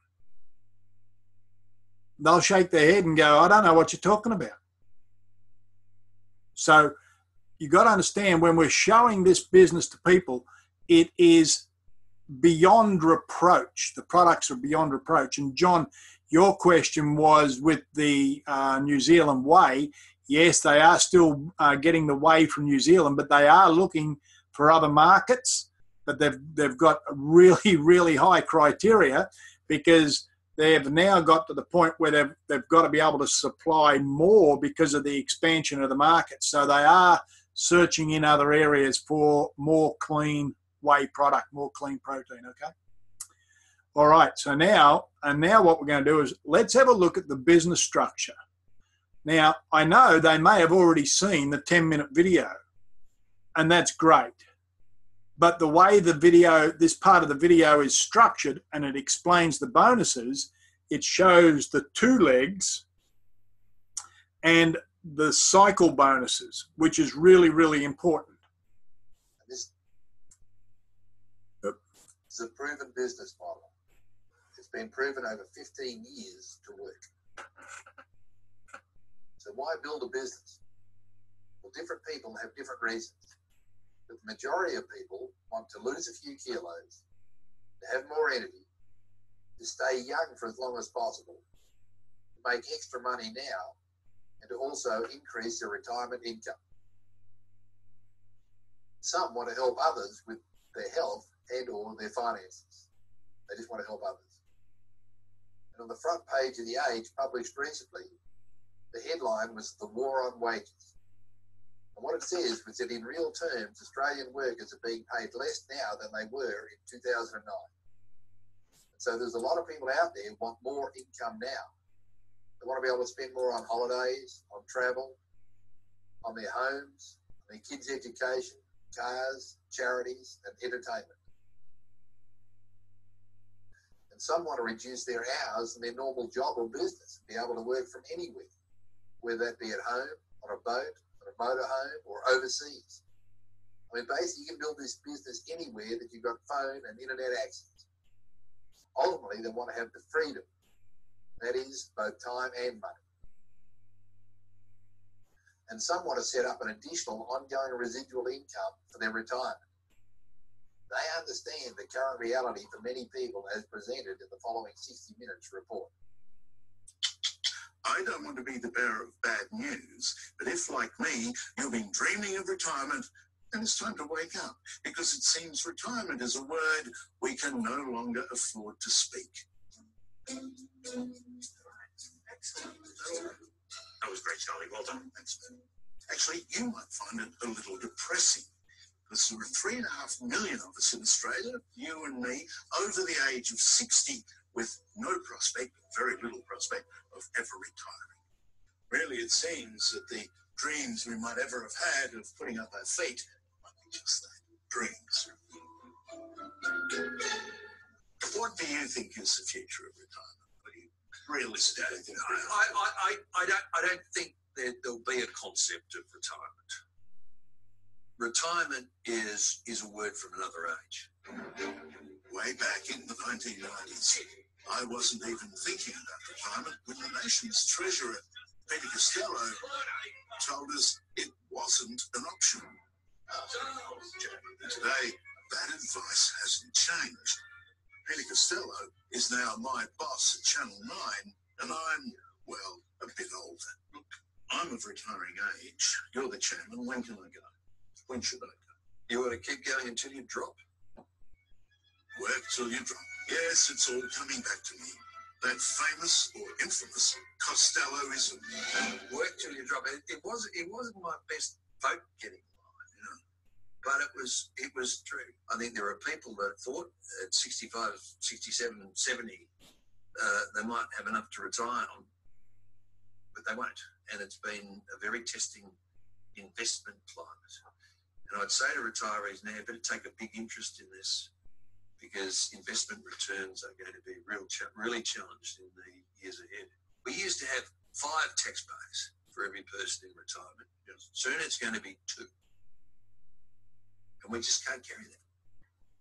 They'll shake their head and go, I don't know what you're talking about. So you've got to understand, when we're showing this business to people, it is beyond reproach. The products are beyond reproach. And John, your question was with the New Zealand whey. Yes, they are still getting the whey from New Zealand, but they are looking for other markets. But they've got really, really high criteria, because they've now got to the point where they've got to be able to supply more because of the expansion of the market. So they are searching in other areas for more clean whey product, more clean protein, okay? All right, so now what we're going to do is let's have a look at the business structure. Now, I know they may have already seen the 10-minute video, and that's great. But the way the video, this part of the video is structured, and it explains the bonuses, it shows the 2 legs and the cycle bonuses, which is really, really important. This is a proven business model. It's been proven over 15 years to work. So why build a business? Well, different people have different reasons. But the majority of people want to lose a few kilos, to have more energy, to stay young for as long as possible, to make extra money now, and to also increase their retirement income. Some want to help others with their health and or their finances. They just want to help others. And on the front page of The Age, published recently, the headline was "The War on Wages." And what it says was that in real terms, Australian workers are being paid less now than they were in 2009. And so there's a lot of people out there who want more income now. They want to be able to spend more on holidays, on travel, on their homes, on their kids' education, cars, charities, and entertainment. And some want to reduce their hours in their normal job or business, be able to work from anywhere, whether that be at home, on a boat, on a motorhome, or overseas. I mean, basically, you can build this business anywhere that you've got phone and internet access. Ultimately, they want to have the freedom. That is both time and money. And some want to set up an additional ongoing residual income for their retirement. They understand the current reality for many people as presented in the following 60 Minutes report. I don't want to be the bearer of bad news, but if, like me, you've been dreaming of retirement, then it's time to wake up, because it seems retirement is a word we can no longer afford to speak. Excellent. That was great, Charlie. Well done. Thanks, man. Actually, you might find it a little depressing, because there are 3.5 million of us in Australia, you and me, over the age of 60, with no prospect, very little prospect, of ever retiring. Really, it seems that the dreams we might ever have had of putting up our feet might be just that, dreams. What do you think is the future of retirement? What do you realistically think? I don't think that there'll be a concept of retirement. Retirement is a word from another age. Way back in the 1990s, I wasn't even thinking about retirement when the nation's treasurer, Peter Costello, told us it wasn't an option. Today, that advice hasn't changed. Peter Costello is now my boss at Channel 9, and I'm, well, a bit older. Look, I'm of retiring age. You're the chairman. When can I go? When should I go? You want to keep going until you drop? Work till you drop. Yes, it's all coming back to me. That famous or infamous Costelloism. Work till you drop. It wasn't my best vote getting line, you know. But it was true. I think there are people that thought at 65, 67, 70, they might have enough to retire on, but they won't. And it's been a very testing investment climate. And I'd say to retirees now, better take a big interest in this, because investment returns are going to be really challenged in the years ahead. We used to have 5 taxpayers for every person in retirement. Soon it's going to be 2. And we just can't carry that.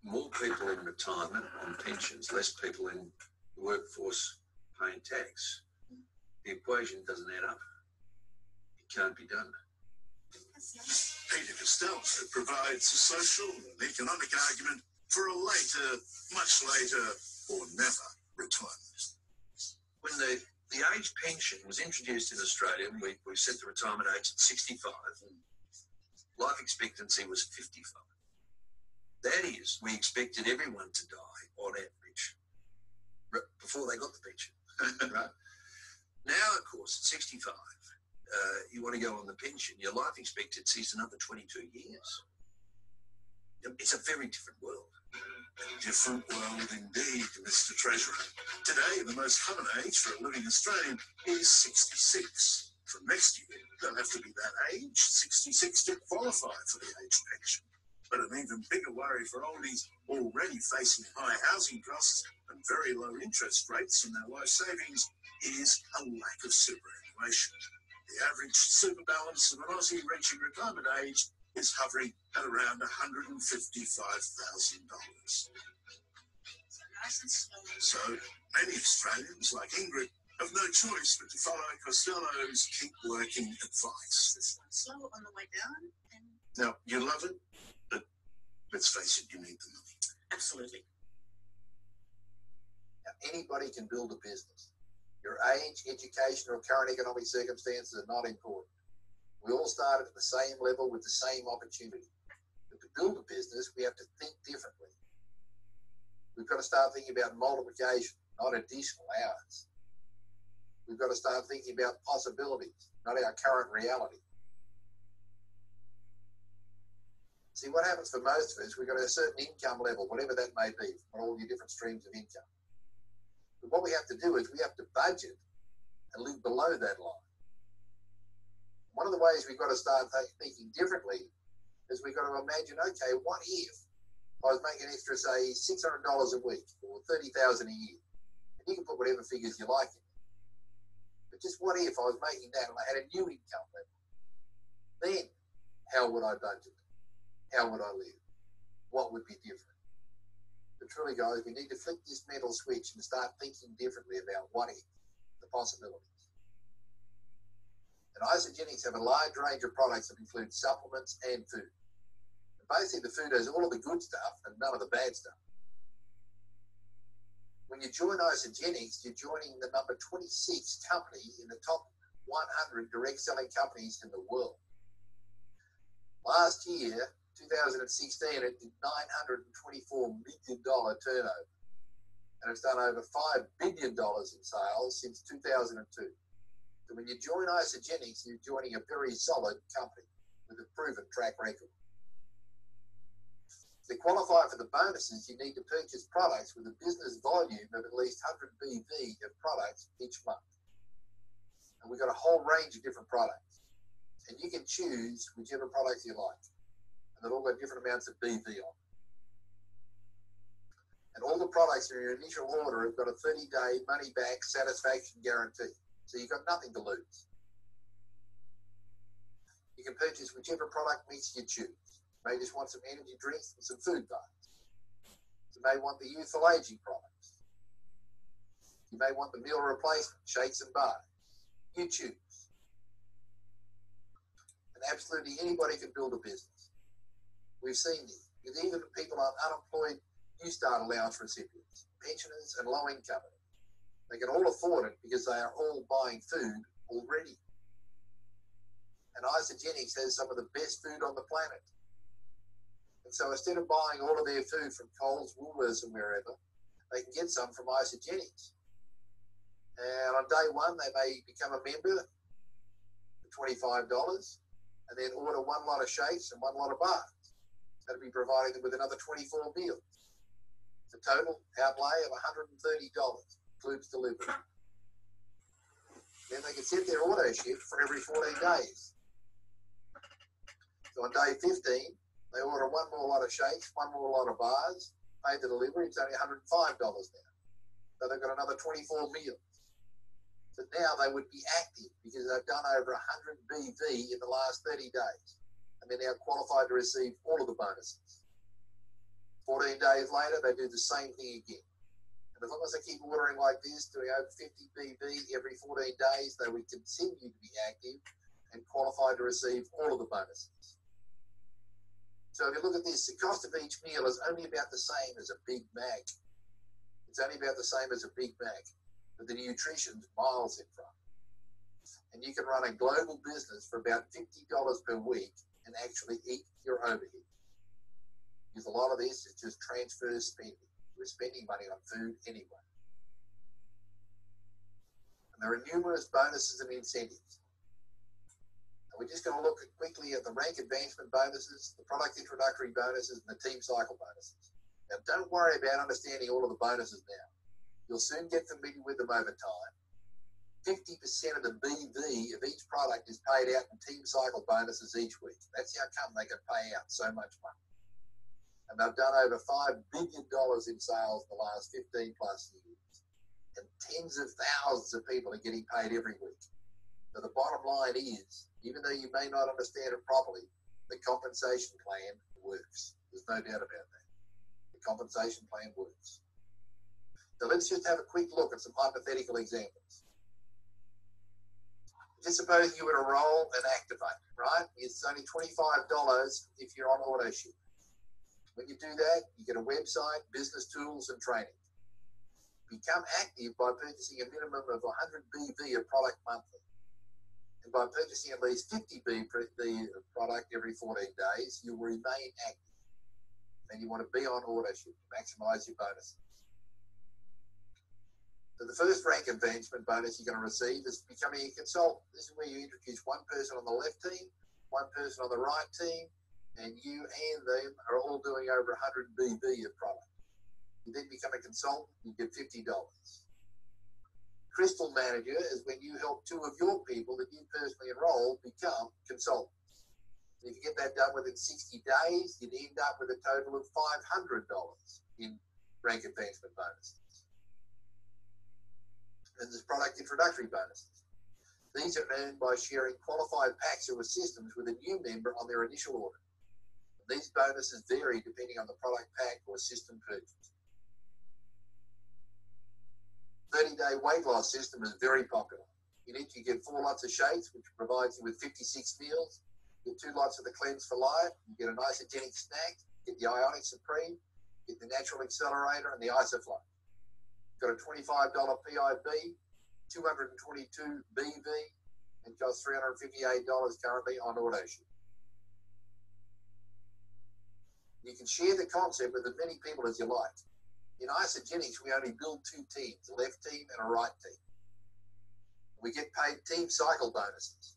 More people in retirement on pensions, less people in the workforce paying tax. The equation doesn't add up. It can't be done. Peter Costello provides a social and economic argument for a later, much later, or never retirement. When the age pension was introduced in Australia, we set the retirement age at 65, and life expectancy was 55. That is, we expected everyone to die on average before they got the pension. Right? Now, of course, at 65, you want to go on the pension, your life expectancy is another 22 years. It's a very different world. A different world indeed, Mr. Treasurer. Today, the most common age for a living Australian is 66. From next year, they'll have to be that age, 66, to qualify for the age pension. But an even bigger worry for oldies already facing high housing costs and very low interest rates on their life savings is a lack of superannuation. The average super balance of an Aussie reaching retirement age is hovering at around $155,000. So many Australians, like Ingrid, have no choice but to follow Costello's keep working advice. Slow on the way down. Now, you love it, but let's face it, you need the money. Absolutely. Now, anybody can build a business. Your age, education, or current economic circumstances are not important. We all started at the same level with the same opportunity. But to build a business, we have to think differently. We've got to start thinking about multiplication, not additional hours. We've got to start thinking about possibilities, not our current reality. See, what happens for most of us, we've got a certain income level, whatever that may be, from all your different streams of income. But what we have to do is we have to budget and live below that line. One of the ways we've got to start thinking differently is we've got to imagine, okay, what if I was making extra, say, $600 a week or $30,000 a year? And you can put whatever figures you like in it. But just what if I was making that and I had a new income level? Then, how would I budget? How would I live? What would be different? But truly, guys, we need to flick this mental switch and start thinking differently about what if, the possibilities. And Isagenix have a large range of products that include supplements and food. And basically, the food has all of the good stuff and none of the bad stuff. When you join Isagenix, you're joining the number 26 company in the top 100 direct selling companies in the world. Last year, 2016, it did $924 million turnover. And it's done over $5 billion in sales since 2002. So when you join Isagenix, you're joining a very solid company with a proven track record. To qualify for the bonuses, you need to purchase products with a business volume of at least 100 BV of products each month. And we've got a whole range of different products. And you can choose whichever products you like. And they've all got different amounts of BV on. And all the products in your initial order have got a 30-day money-back satisfaction guarantee. So you've got nothing to lose. You can purchase whichever product mix you choose. You may just want some energy drinks and some food bars. You may want the youthful aging products. You may want the meal replacement, shakes and bars. You choose. And absolutely anybody can build a business. We've seen this. With even people on unemployed New Start allowance recipients, pensioners and low income. They can all afford it because they are all buying food already. And Isagenix has some of the best food on the planet. And so instead of buying all of their food from Coles, Woolworths and wherever, they can get some from Isagenix. And on day one, they may become a member for $25 and then order one lot of shakes and one lot of bars. That'll be providing them with another 24 meals. The total outlay of $130, includes delivery. Then they can set their auto ship for every 14 days. So on day 15, they order one more lot of shakes, one more lot of bars, pay the delivery, it's only $105 now. So they've got another 24 meals. So now they would be active because they've done over 100 BV in the last 30 days. And they're now qualified to receive all of the bonuses. 14 days later, they do the same thing again. And as long as they keep ordering like this, doing over 50 BV every 14 days, they would continue to be active and qualified to receive all of the bonuses. So if you look at this, the cost of each meal is only about the same as a Big Mac. It's only about the same as a Big Mac, but the nutrition's miles in front. And you can run a global business for about $50 per week and actually eat your overhead. Because a lot of this is just transfer spending. We're spending money on food anyway. And there are numerous bonuses and incentives. And we're just going to look quickly at the rank advancement bonuses, the product introductory bonuses, and the team cycle bonuses. Now, don't worry about understanding all of the bonuses now. You'll soon get familiar with them over time. 50% of the BV of each product is paid out in team cycle bonuses each week. That's how come they can pay out so much money. And they've done over $5 billion in sales in the last 15 plus years. And tens of thousands of people are getting paid every week. So the bottom line is, even though you may not understand it properly, the compensation plan works. There's no doubt about that. The compensation plan works. So let's just have a quick look at some hypothetical examples. Just suppose you were to roll and activate, right? It's only $25 if you're on auto ship. When you do that, you get a website, business tools, and training. Become active by purchasing a minimum of 100 BV of product monthly. And by purchasing at least 50 BV of product every 14 days, you'll remain active. And you want to be on auto ship to maximize your bonuses. So the first rank advancement bonus you're going to receive is becoming a consultant. This is where you introduce one person on the left team, one person on the right team, and you and them are all doing over 100 BV of product. You then become a consultant, you get $50. Crystal Manager is when you help two of your people that you personally enroll become consultants. And if you get that done within 60 days, you'd end up with a total of $500 in rank advancement bonuses. And there's product introductory bonuses. These are earned by sharing qualified packs or systems with a new member on their initial order. These bonuses vary depending on the product pack or system purchase. 30-day weight loss system is very popular. In it, you get 4 lots of shakes, which provides you with 56 meals. You get 2 lots of the Cleanse for Life. You get an Isagenix snack. You get the Ionic Supreme. You get the Natural Accelerator and the Isoflow. You've got a $25 PIB, 222 BV, and costs $358 currently on AutoShip. You can share the concept with as many people as you like. In Isagenix, we only build 2 teams, a left team and a right team. We get paid team cycle bonuses.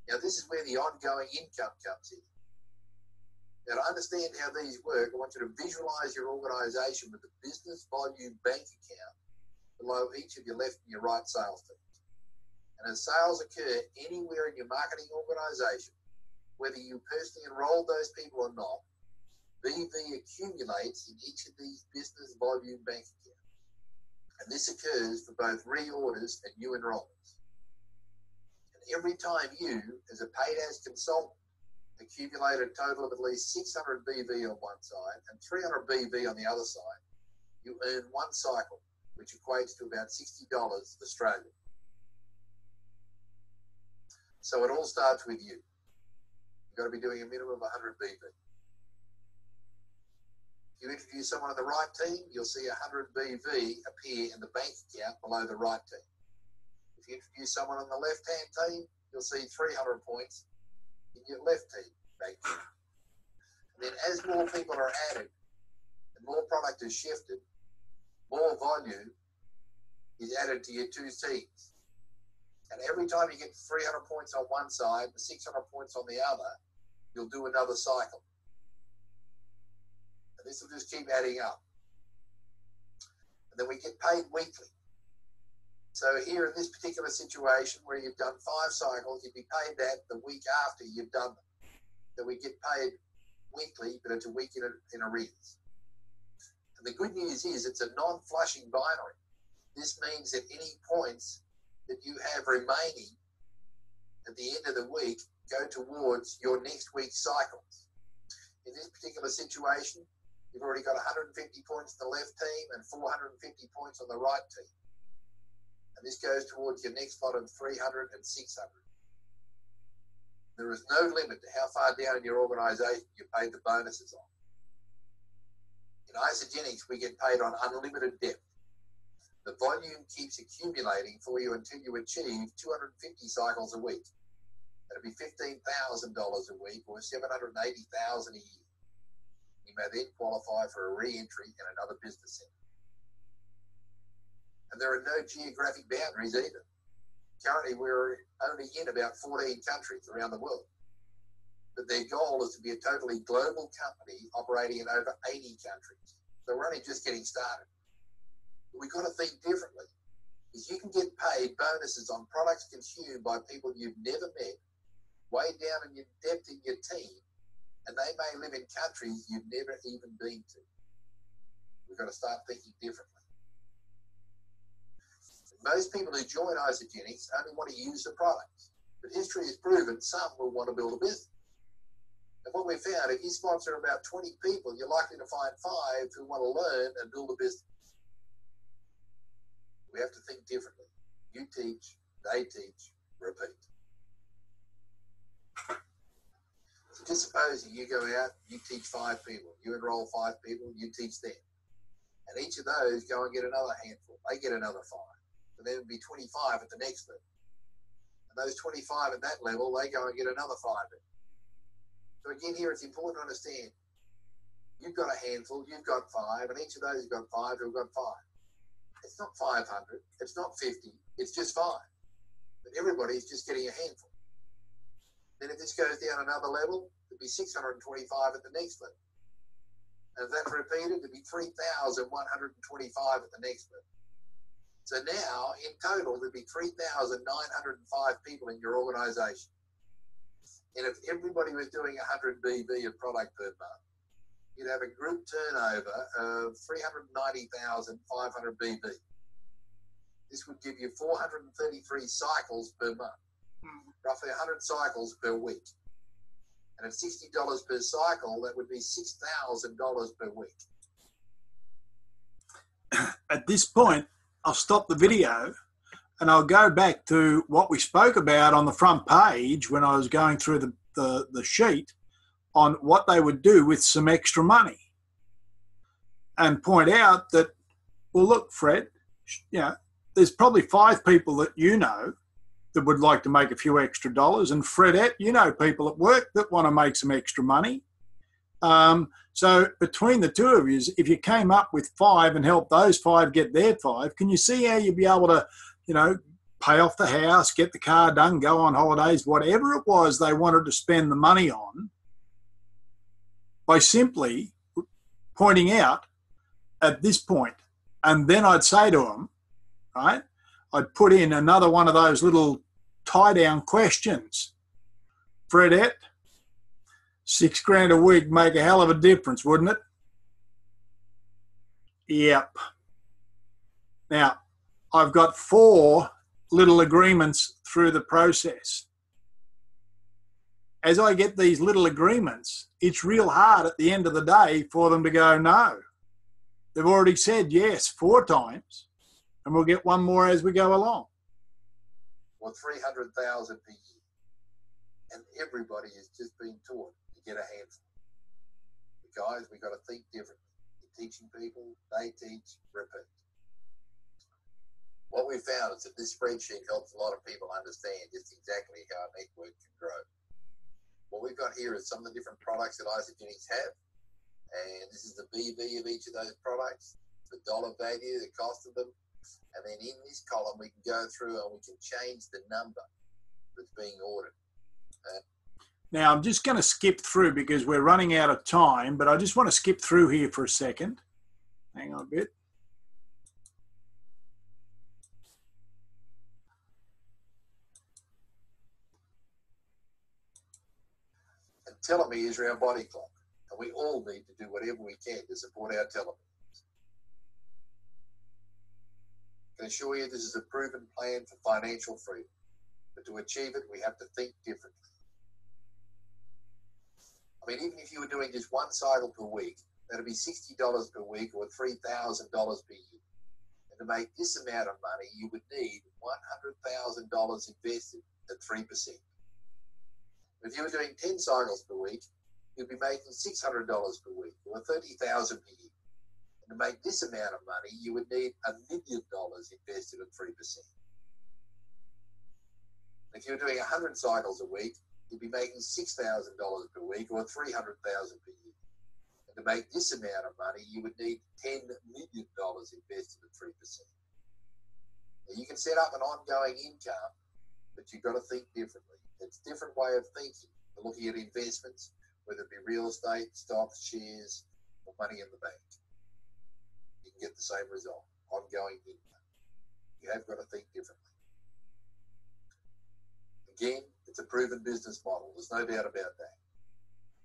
Now, this is where the ongoing income comes in. Now, to understand how these work, I want you to visualize your organization with the business volume bank account below each of your left and your right sales teams. And as sales occur anywhere in your marketing organization, whether you personally enroll those people or not, BV accumulates in each of these business volume bank accounts. And this occurs for both reorders and new enrollments. And every time you, as a paid-as consultant, accumulate a total of at least 600 BV on one side and 300 BV on the other side, you earn one cycle, which equates to about $60 Australian. So it all starts with you. You've got to be doing a minimum of 100 BV. If you introduce someone on the right team, you'll see 100 BV appear in the bank account below the right team. If you introduce someone on the left-hand team, you'll see 300 points in your left team bank account. And then as more people are added and more product is shifted, more volume is added to your two teams. And every time you get 300 points on one side and 600 points on the other, you'll do another cycle. And this will just keep adding up. And then we get paid weekly. So here in this particular situation where you've done 5 cycles, you'd be paid that the week after you've done them. So we get paid weekly, but it's a week in arrears. And the good news is it's a non-flushing binary. This means that any points that you have remaining at the end of the week go towards your next week's cycles. In this particular situation, you've already got 150 points on the left team and 450 points on the right team. And this goes towards your next lot of 300 and 600. There is no limit to how far down in your organization you paid the bonuses on. In Isagenix, we get paid on unlimited depth. The volume keeps accumulating for you until you achieve 250 cycles a week. That'll be $15,000 a week or $780,000 a year. You may then qualify for a re-entry in another business center. And there are no geographic boundaries either. Currently, we're only in about 14 countries around the world. But their goal is to be a totally global company operating in over 80 countries. So we're only just getting started. But we've got to think differently. Because you can get paid bonuses on products consumed by people you've never met, way down in your depth in your team, and they may live in countries you've never even been to. We've got to start thinking differently. Most people who join Isagenix only want to use the products, but history has proven some will want to build a business. And what we found, if you sponsor about 20 people, you're likely to find 5 who want to learn and build a business. We have to think differently. You teach, they teach, repeat. So just supposing you go out, you teach 5 people, you enroll 5 people, you teach them. And each of those go and get another handful. They get another 5. And then it'd be 25 at the next level. And those 25 at that level, they go and get another 5. So again, here it's important to understand, you've got a handful, you've got 5, and each of those has got 5 who've got 5. It's not 500, it's not 50, it's just 5. But everybody's just getting a handful. Then if this goes down another level, it'd be 625 at the next level. And if that's repeated, it'd be 3,125 at the next level. So now, in total, there'd be 3,905 people in your organization. And if everybody was doing 100 BV of product per month, you'd have a group turnover of 390,500 BV. This would give you 433 cycles per month, roughly 100 cycles per week. And at $60 per cycle, that would be $6,000 per week. At this point, I'll stop the video and I'll go back to what we spoke about on the front page when I was going through the sheet on what they would do with some extra money, and point out that, well, look, Fred, you know, there's probably 5 people that you know that would like to make a few extra dollars, and Fredette, you know people at work that want to make some extra money. So between the two of you, if you came up with 5 and helped those 5 get their 5, can you see how you'd be able to, you know, pay off the house, get the car done, go on holidays, whatever it was they wanted to spend the money on, by simply pointing out at this point. And then I'd say to them, right, I'd put in another one of those little tie-down questions. Fredette, $6,000 a week make a hell of a difference, wouldn't it? Yep. Now, I've got 4 little agreements through the process. As I get these little agreements, it's real hard at the end of the day for them to go no. They've already said yes 4 times, and we'll get one more as we go along. Or 300,000 per year. And everybody has just been taught to get a handful. But guys, we've got to think differently. You're teaching people, they teach, repeat. What we found is that this spreadsheet helps a lot of people understand just exactly how a network can grow. What we've got here is some of the different products that Isagenix have. And this is the BV of each of those products, the dollar value, the cost of them. And then in this column, we can go through and we can change the number that's being ordered. Now, I'm just going to skip through because we're running out of time, but I just want to skip through here for a second. Hang on a bit. And telomere is our body clock. And we all need to do whatever we can to support our telomeres. I can assure you this is a proven plan for financial freedom. But to achieve it, we have to think differently. I mean, even if you were doing just 1 cycle per week, that'd be $60 per week or $3,000 per year. And to make this amount of money, you would need $100,000 invested at 3%. If you were doing 10 cycles per week, you'd be making $600 per week or $30,000 per year. And to make this amount of money, you would need $1 million invested at 3%. If you're doing 100 cycles a week, you'd be making $6,000 per week or $300,000 per year. And to make this amount of money, you would need $10 million invested at 3%. Now, you can set up an ongoing income, but you've got to think differently. It's a different way of thinking. We're looking at investments, whether it be real estate, stocks, shares, or money in the bank. You can get the same result, ongoing income. You have got to think differently. Again, it's a proven business model. There's no doubt about that.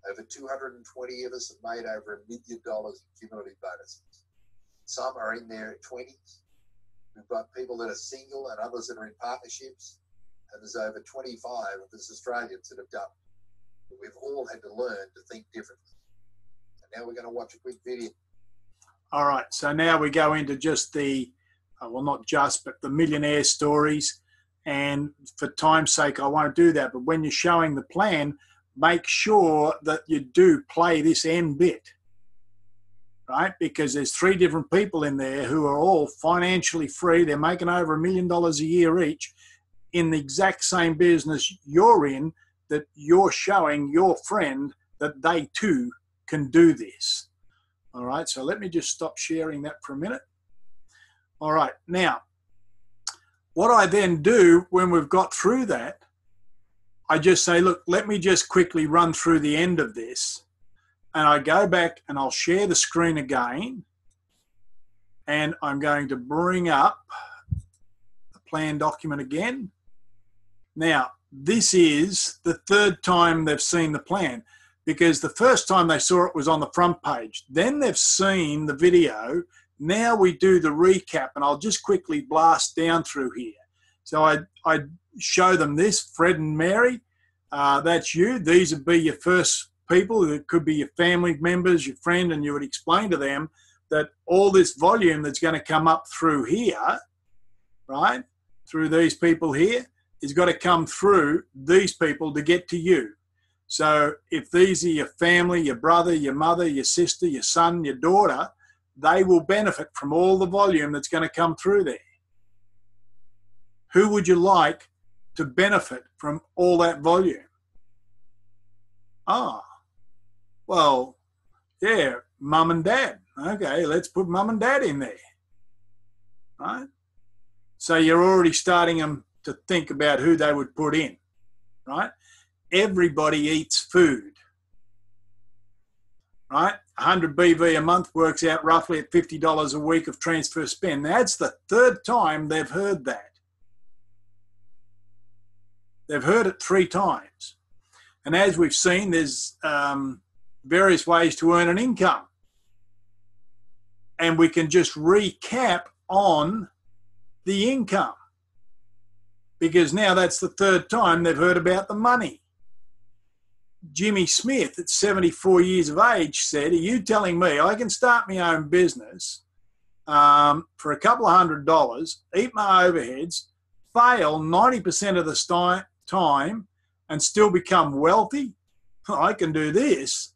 Over 220 of us have made over $1 million in cumulative bonuses. Some are in their 20s. We've got people that are single and others that are in partnerships. And there's over 25 of us Australians that have done it. But we've all had to learn to think differently. And now we're going to watch a quick video. All right. So now we go into just the, well, not just, but the millionaire stories. And for time's sake, I won't do that. But when you're showing the plan, make sure that you do play this end bit, right? Because there's 3 different people in there who are all financially free. They're making over $1 million a year each in the exact same business you're in, that you're showing your friend that they too can do this. All right. So let me just stop sharing that for a minute. All right. Now, what I then do when we've got through that, I just say, look, let me just quickly run through the end of this. And I go back and I'll share the screen again. And I'm going to bring up the plan document again. Now, this is the 3rd time they've seen the plan, because the first time they saw it was on the front page. Then they've seen the video. Now we do the recap, and I'll just quickly blast down through here. So I show them this, Fred and Mary, that's you. These would be your first people. It could be your family members, your friend, and you would explain to them that all this volume that's going to come up through here, right, through these people here, is got to come through these people to get to you. So if these are your family, your brother, your mother, your sister, your son, your daughter, they will benefit from all the volume that's going to come through there. Who would you like to benefit from all that volume? Well, yeah, mum and dad. Okay, let's put mum and dad in there. Right? So you're already starting them to think about who they would put in, right? Everybody eats food, right? 100 BV a month works out roughly at $50 a week of transfer spend. That's the third time they've heard that. They've heard it 3 times. And as we've seen, there's various ways to earn an income. And we can just recap on the income, because now that's the third time they've heard about the money. Jimmy Smith, at 74 years of age, said, are you telling me I can start my own business for a couple of $100, eat my overheads, fail 90% of the time and still become wealthy? I can do this.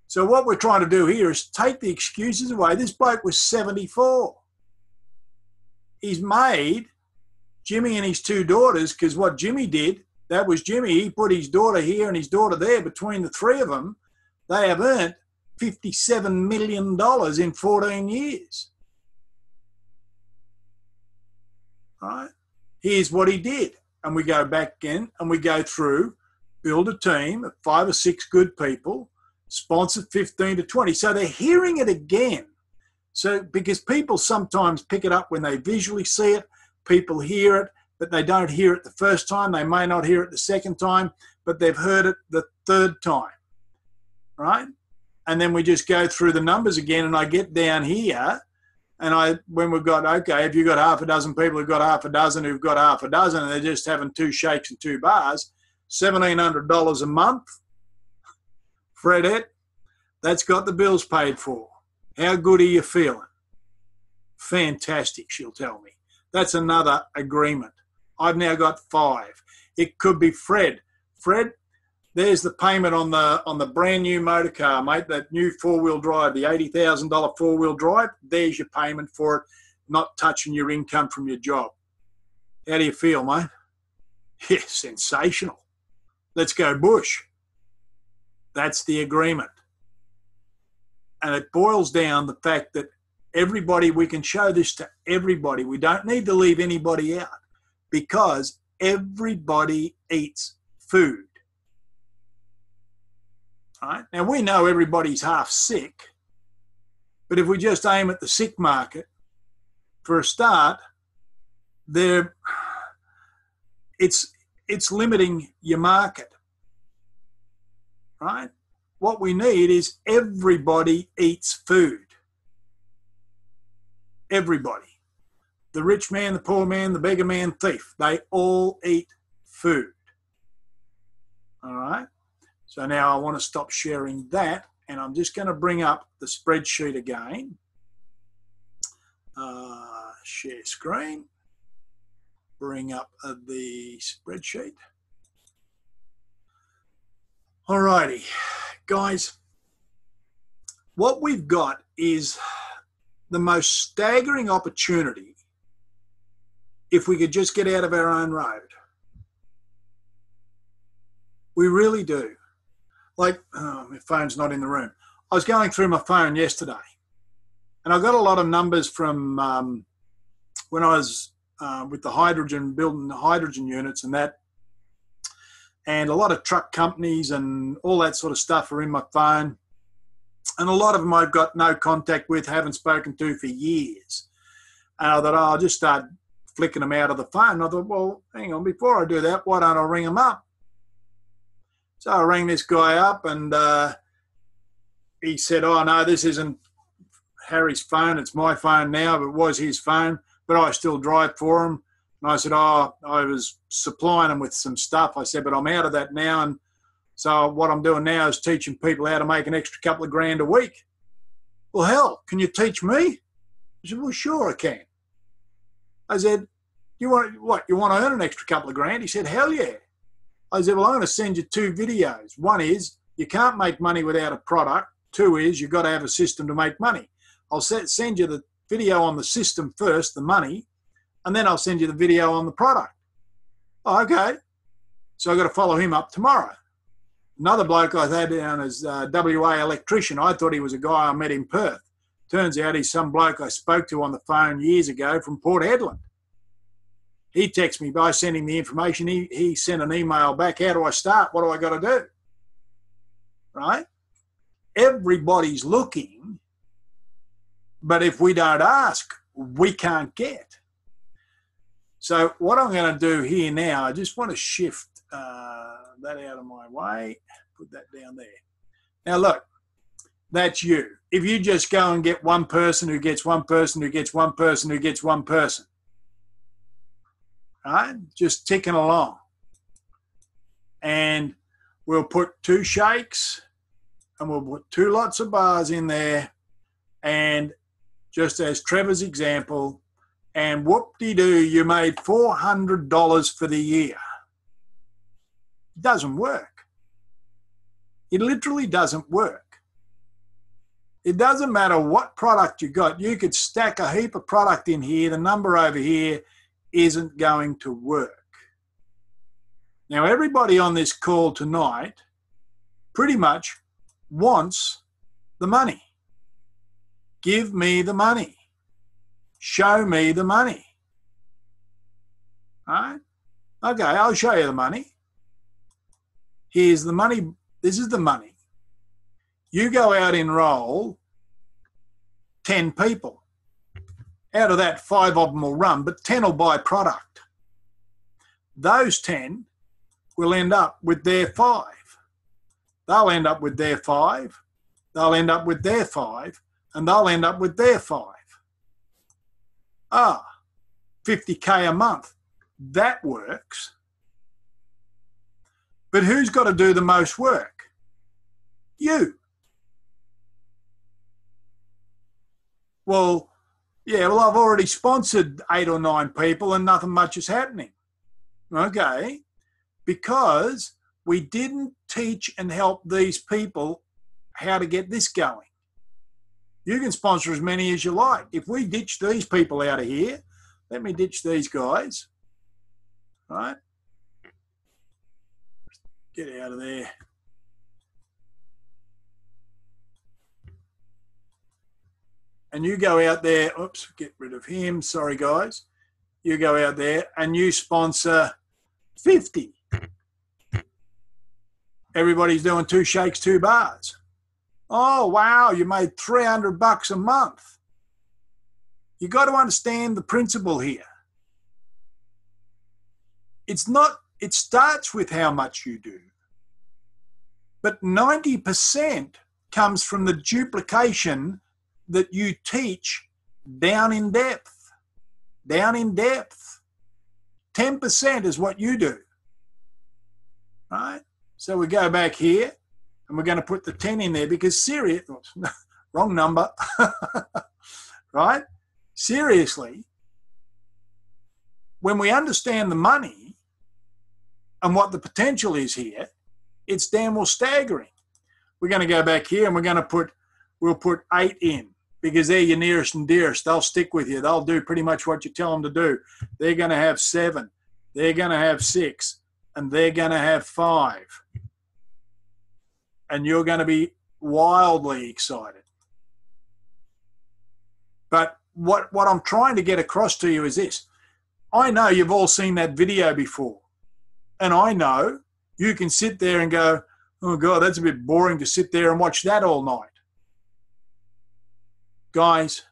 So what we're trying to do here is take the excuses away. This bloke was 74. He's made Jimmy and his 2 daughters, because what Jimmy did, that was Jimmy. He put his daughter here and his daughter there. Between the 3 of them, they have earned $57 million in 14 years. All right? Here's what he did. And we go back again and we go through, build a team of 5 or 6 good people, sponsor 15 to 20. So they're hearing it again. So because people sometimes pick it up when they visually see it, people hear it, but they don't hear it the first time. They may not hear it the second time, but they've heard it the third time, right? And then we just go through the numbers again, and I get down here, and when we've got, okay, if you've got half a dozen people who've got half a dozen who've got half a dozen, and they're just having 2 shakes and 2 bars, $1,700 a month, Fredette, that's got the bills paid for. How good are you feeling? Fantastic, she'll tell me. That's another agreement. I've now got 5. It could be Fred. Fred, there's the payment on the brand new motor car, mate, that new 4-wheel drive, the $80,000 4-wheel drive. There's your payment for it, not touching your income from your job. How do you feel, mate? Yeah, sensational. Let's go bush. That's the agreement. And it boils down the fact that everybody, we can show this to everybody. We don't need to leave anybody out, because everybody eats food. Right? Now, we know everybody's half sick, but if we just aim at the sick market, for a start, it's limiting your market. Right? What we need is everybody eats food. Everybody. The rich man, the poor man, the beggar man, thief. They all eat food. All right? So now I want to stop sharing that, and I'm just going to bring up the spreadsheet again. Share screen. Bring up the spreadsheet. All righty, guys. What we've got is the most staggering opportunity if we could just get out of our own road. We really do. Like, my phone's not in the room. I was going through my phone yesterday, and I got a lot of numbers from when I was with the hydrogen, building the hydrogen units and that, and a lot of truck companies and all that sort of stuff are in my phone. And a lot of them I've got no contact with, haven't spoken to for years. And I thought, I'll just start flicking them out of the phone. And I thought, well, hang on, before I do that, why don't I ring them up? So I rang this guy up, and he said, oh, no, this isn't Harry's phone. It's my phone now, but it was his phone. But I still drive for him. And I said, oh, I was supplying him with some stuff. I said, but I'm out of that now. And so what I'm doing now is teaching people how to make an extra couple of grand a week. Well, hell, can you teach me? I said, well, sure I can. I said, you want to earn an extra couple of grand? He said, hell yeah. I said, well, I'm going to send you 2 videos. One is you can't make money without a product. 2 is you've got to have a system to make money. I'll send you the video on the system first, the money, and then I'll send you the video on the product. Oh, okay. So I've got to follow him up tomorrow. Another bloke I had down as WA electrician. I thought he was a guy I met in Perth. Turns out he's some bloke I spoke to on the phone years ago from Port Hedland. He texted me by sending the information. He sent an email back. How do I start? What do I got to do? Right? Everybody's looking, but if we don't ask, we can't get. So what I'm going to do here now, I just want to shift that out of my way. Put that down there. Now look, that's you. If you just go and get one person who gets one person who gets one person who gets one person, right? Just ticking along. And we'll put 2 shakes and we'll put 2 lots of bars in there. And just as Trevor's example, and whoop-de-doo, you made $400 for the year. It doesn't work. It literally doesn't work. It doesn't matter what product you got. You could stack a heap of product in here. The number over here isn't going to work. Now, everybody on this call tonight pretty much wants the money. Give me the money. Show me the money. All right? Okay, I'll show you the money. Here's the money. This is the money. You go out, enroll 10 people. Out of that, 5 of them will run, but 10 will buy product. Those 10 will end up with their 5. They'll end up with their 5. They'll end up with their 5. And they'll end up with their 5. $50K a month. That works. But who's got to do the most work? You. Well, yeah, well, I've already sponsored 8 or 9 people and nothing much is happening. Okay, because we didn't teach and help these people how to get this going. You can sponsor as many as you like. If we ditch these people out of here, let me ditch these guys. Right? Get out of there. And you go out there, oops, get rid of him. Sorry, guys. You go out there and you sponsor 50. Everybody's doing 2 shakes, 2 bars. Oh, wow, you made $300 a month. You got to understand the principle here. It's not, it starts with how much you do. But 90% comes from the duplication that you teach down in depth. Down in depth. 10% is what you do. Right? So we go back here. And we're going to put the 10 in there because wrong number, right? Seriously, when we understand the money and what the potential is here, it's damn well staggering. We're going to go back here and we'll put 8 in because they're your nearest and dearest. They'll stick with you. They'll do pretty much what you tell them to do. They're going to have 7. They're going to have 6. And they're going to have 5. And you're going to be wildly excited. But what I'm trying to get across to you is this. I know you've all seen that video before. And I know you can sit there and go, oh, God, that's a bit boring to sit there and watch that all night. Guys,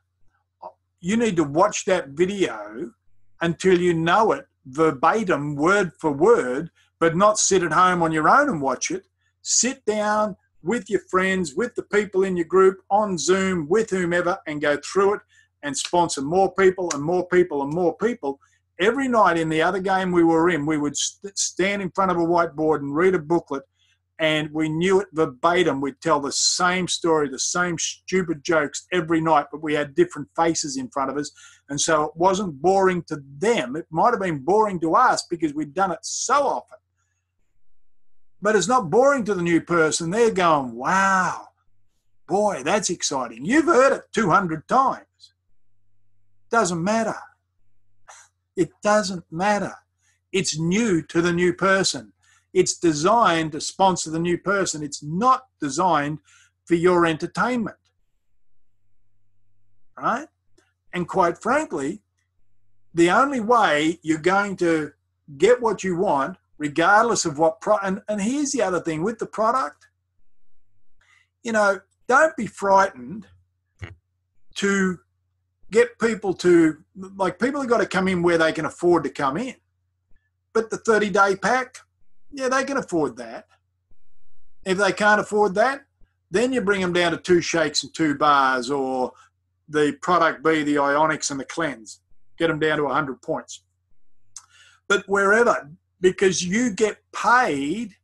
you need to watch that video until you know it verbatim, word for word, but not sit at home on your own and watch it. Sit down with your friends, with the people in your group, on Zoom, with whomever, and go through it and sponsor more people and more people and more people. Every night in the other game we were in, we would stand in front of a whiteboard and read a booklet, and we knew it verbatim. We'd tell the same story, the same stupid jokes every night, but we had different faces in front of us. And so it wasn't boring to them. It might have been boring to us because we'd done it so often. But it's not boring to the new person. They're going, wow, boy, that's exciting. You've heard it 200 times. Doesn't matter. It doesn't matter. It's new to the new person. It's designed to sponsor the new person. It's not designed for your entertainment. Right? And quite frankly, the only way you're going to get what you want, regardless of what and here's the other thing with the product, you know, don't be frightened to get people to, like, people have got to come in where they can afford to come in. But the 30-day pack, yeah, they can afford that. If they can't afford that, then you bring them down to 2 shakes and 2 bars, or the product B, the Ionics and the Cleanse. Get them down to 100 points. But wherever, because you get paid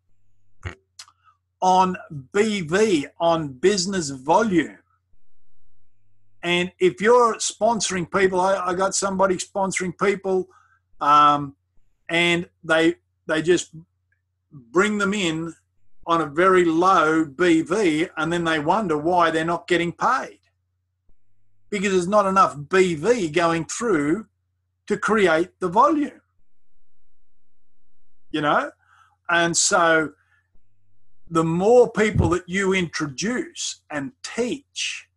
on BV, on business volume. And if you're sponsoring people, I got somebody sponsoring people, and they just bring them in on a very low BV, and then they wonder why they're not getting paid. Because there's not enough BV going through to create the volume. You know? And so the more people that you introduce and teach,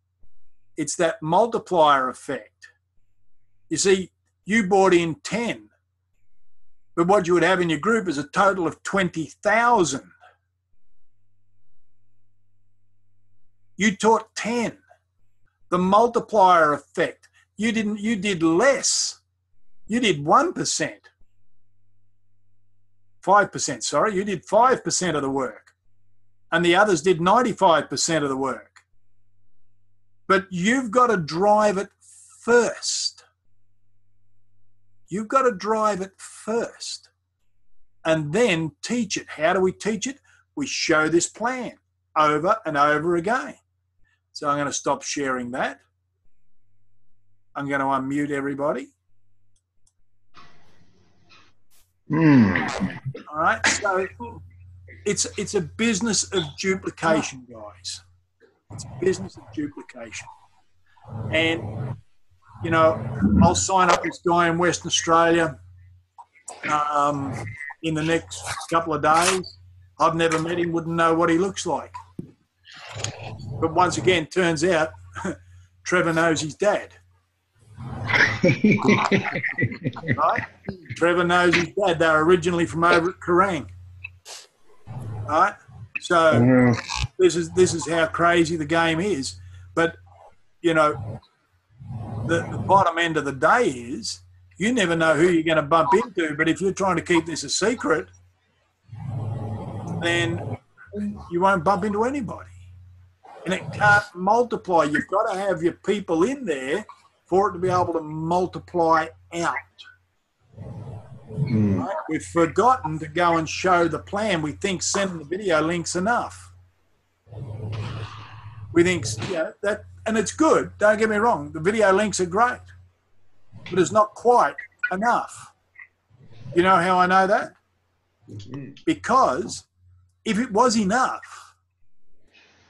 it's that multiplier effect. You see, you brought in 10, but what you would have in your group is a total of 20,000. You taught 10. The multiplier effect. You did less. You did 1%. 5%, sorry. You did 5% of the work. And the others did 95% of the work. But you've got to drive it first. You've got to drive it first. And then teach it. How do we teach it? We show this plan over and over again. So I'm going to stop sharing that. I'm going to unmute everybody. All right. So it's a business of duplication, guys. It's a business of duplication. And, you know, I'll sign up this guy in Western Australia in the next couple of days. I've never met him, wouldn't know what he looks like. But once again, turns out Trevor knows his dad. Right? Trevor knows his dad. They're originally from over at Kerrang. Right? So this is how crazy the game is. But, you know, the bottom end of the day is you never know who you're going to bump into. But if you're trying to keep this a secret, then you won't bump into anybody. And it can't multiply. You've got to have your people in there for it to be able to multiply out. Right? We've forgotten to go and show the plan. We think sending the video links enough. We think, yeah, that, and it's good. Don't get me wrong. The video links are great, but it's not quite enough. You know how I know that? Because if it was enough,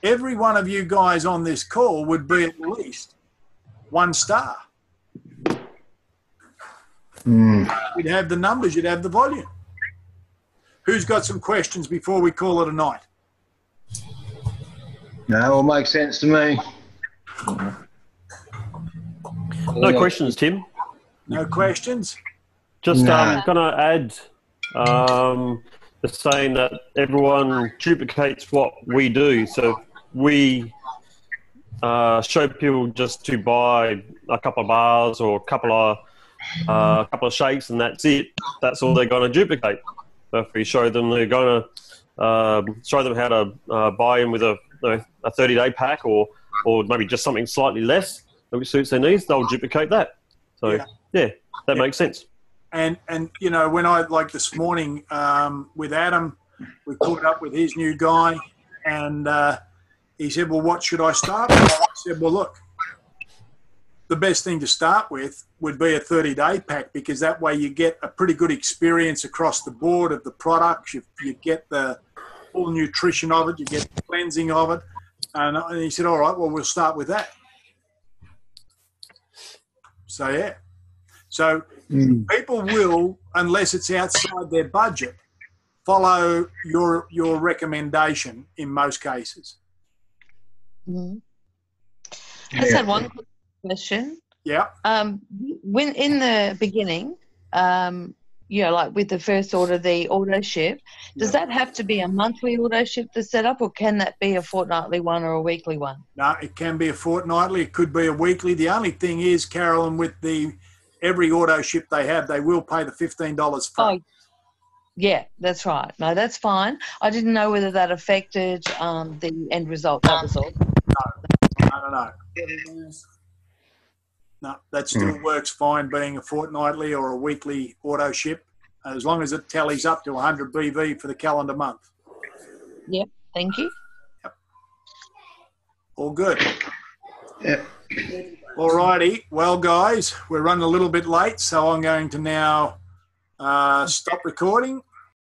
every one of you guys on this call would be at least 1 star. You'd have the numbers, you'd have the volume. Who's got some questions before we call it a night? No, all makes sense to me. No questions, Tim. No questions? Just going to add the saying that everyone duplicates what we do. So we show people just to buy a couple of bars or a couple of shakes, and that's it. That's all they're going to duplicate. If we show them, they're going to show them how to buy in with a 30-day pack, or maybe just something slightly less that suits their needs, they'll duplicate that. So yeah, that makes sense. And you know, when I, like this morning with Adam, we caught up with his new guy, and he said, well, what should I start with? I said, well, look, the best thing to start with would be a 30-day pack, because that way you get a pretty good experience across the board of the products. You get the full nutrition of it, you get the cleansing of it. And he said, all right, well, we'll start with that. So, yeah. So people will, unless it's outside their budget, follow your recommendation in most cases. I just had one question. Yeah. When in the beginning, like with the first order, the auto ship, does that have to be a monthly auto ship to set up, or can that be a fortnightly one or a weekly one? No, it can be a fortnightly. It could be a weekly. The only thing is, Carolyn, with every auto ship they have, they will pay the $15 fee. Oh, yeah, that's right. No, that's fine. I didn't know whether that affected the end result. That was all. No. No, that still works fine being a fortnightly or a weekly auto ship, as long as it tallies up to 100 BV for the calendar month. Yep, thank you. Yep. All good. Yeah. All righty. Well, guys, we're running a little bit late, so I'm going to now stop recording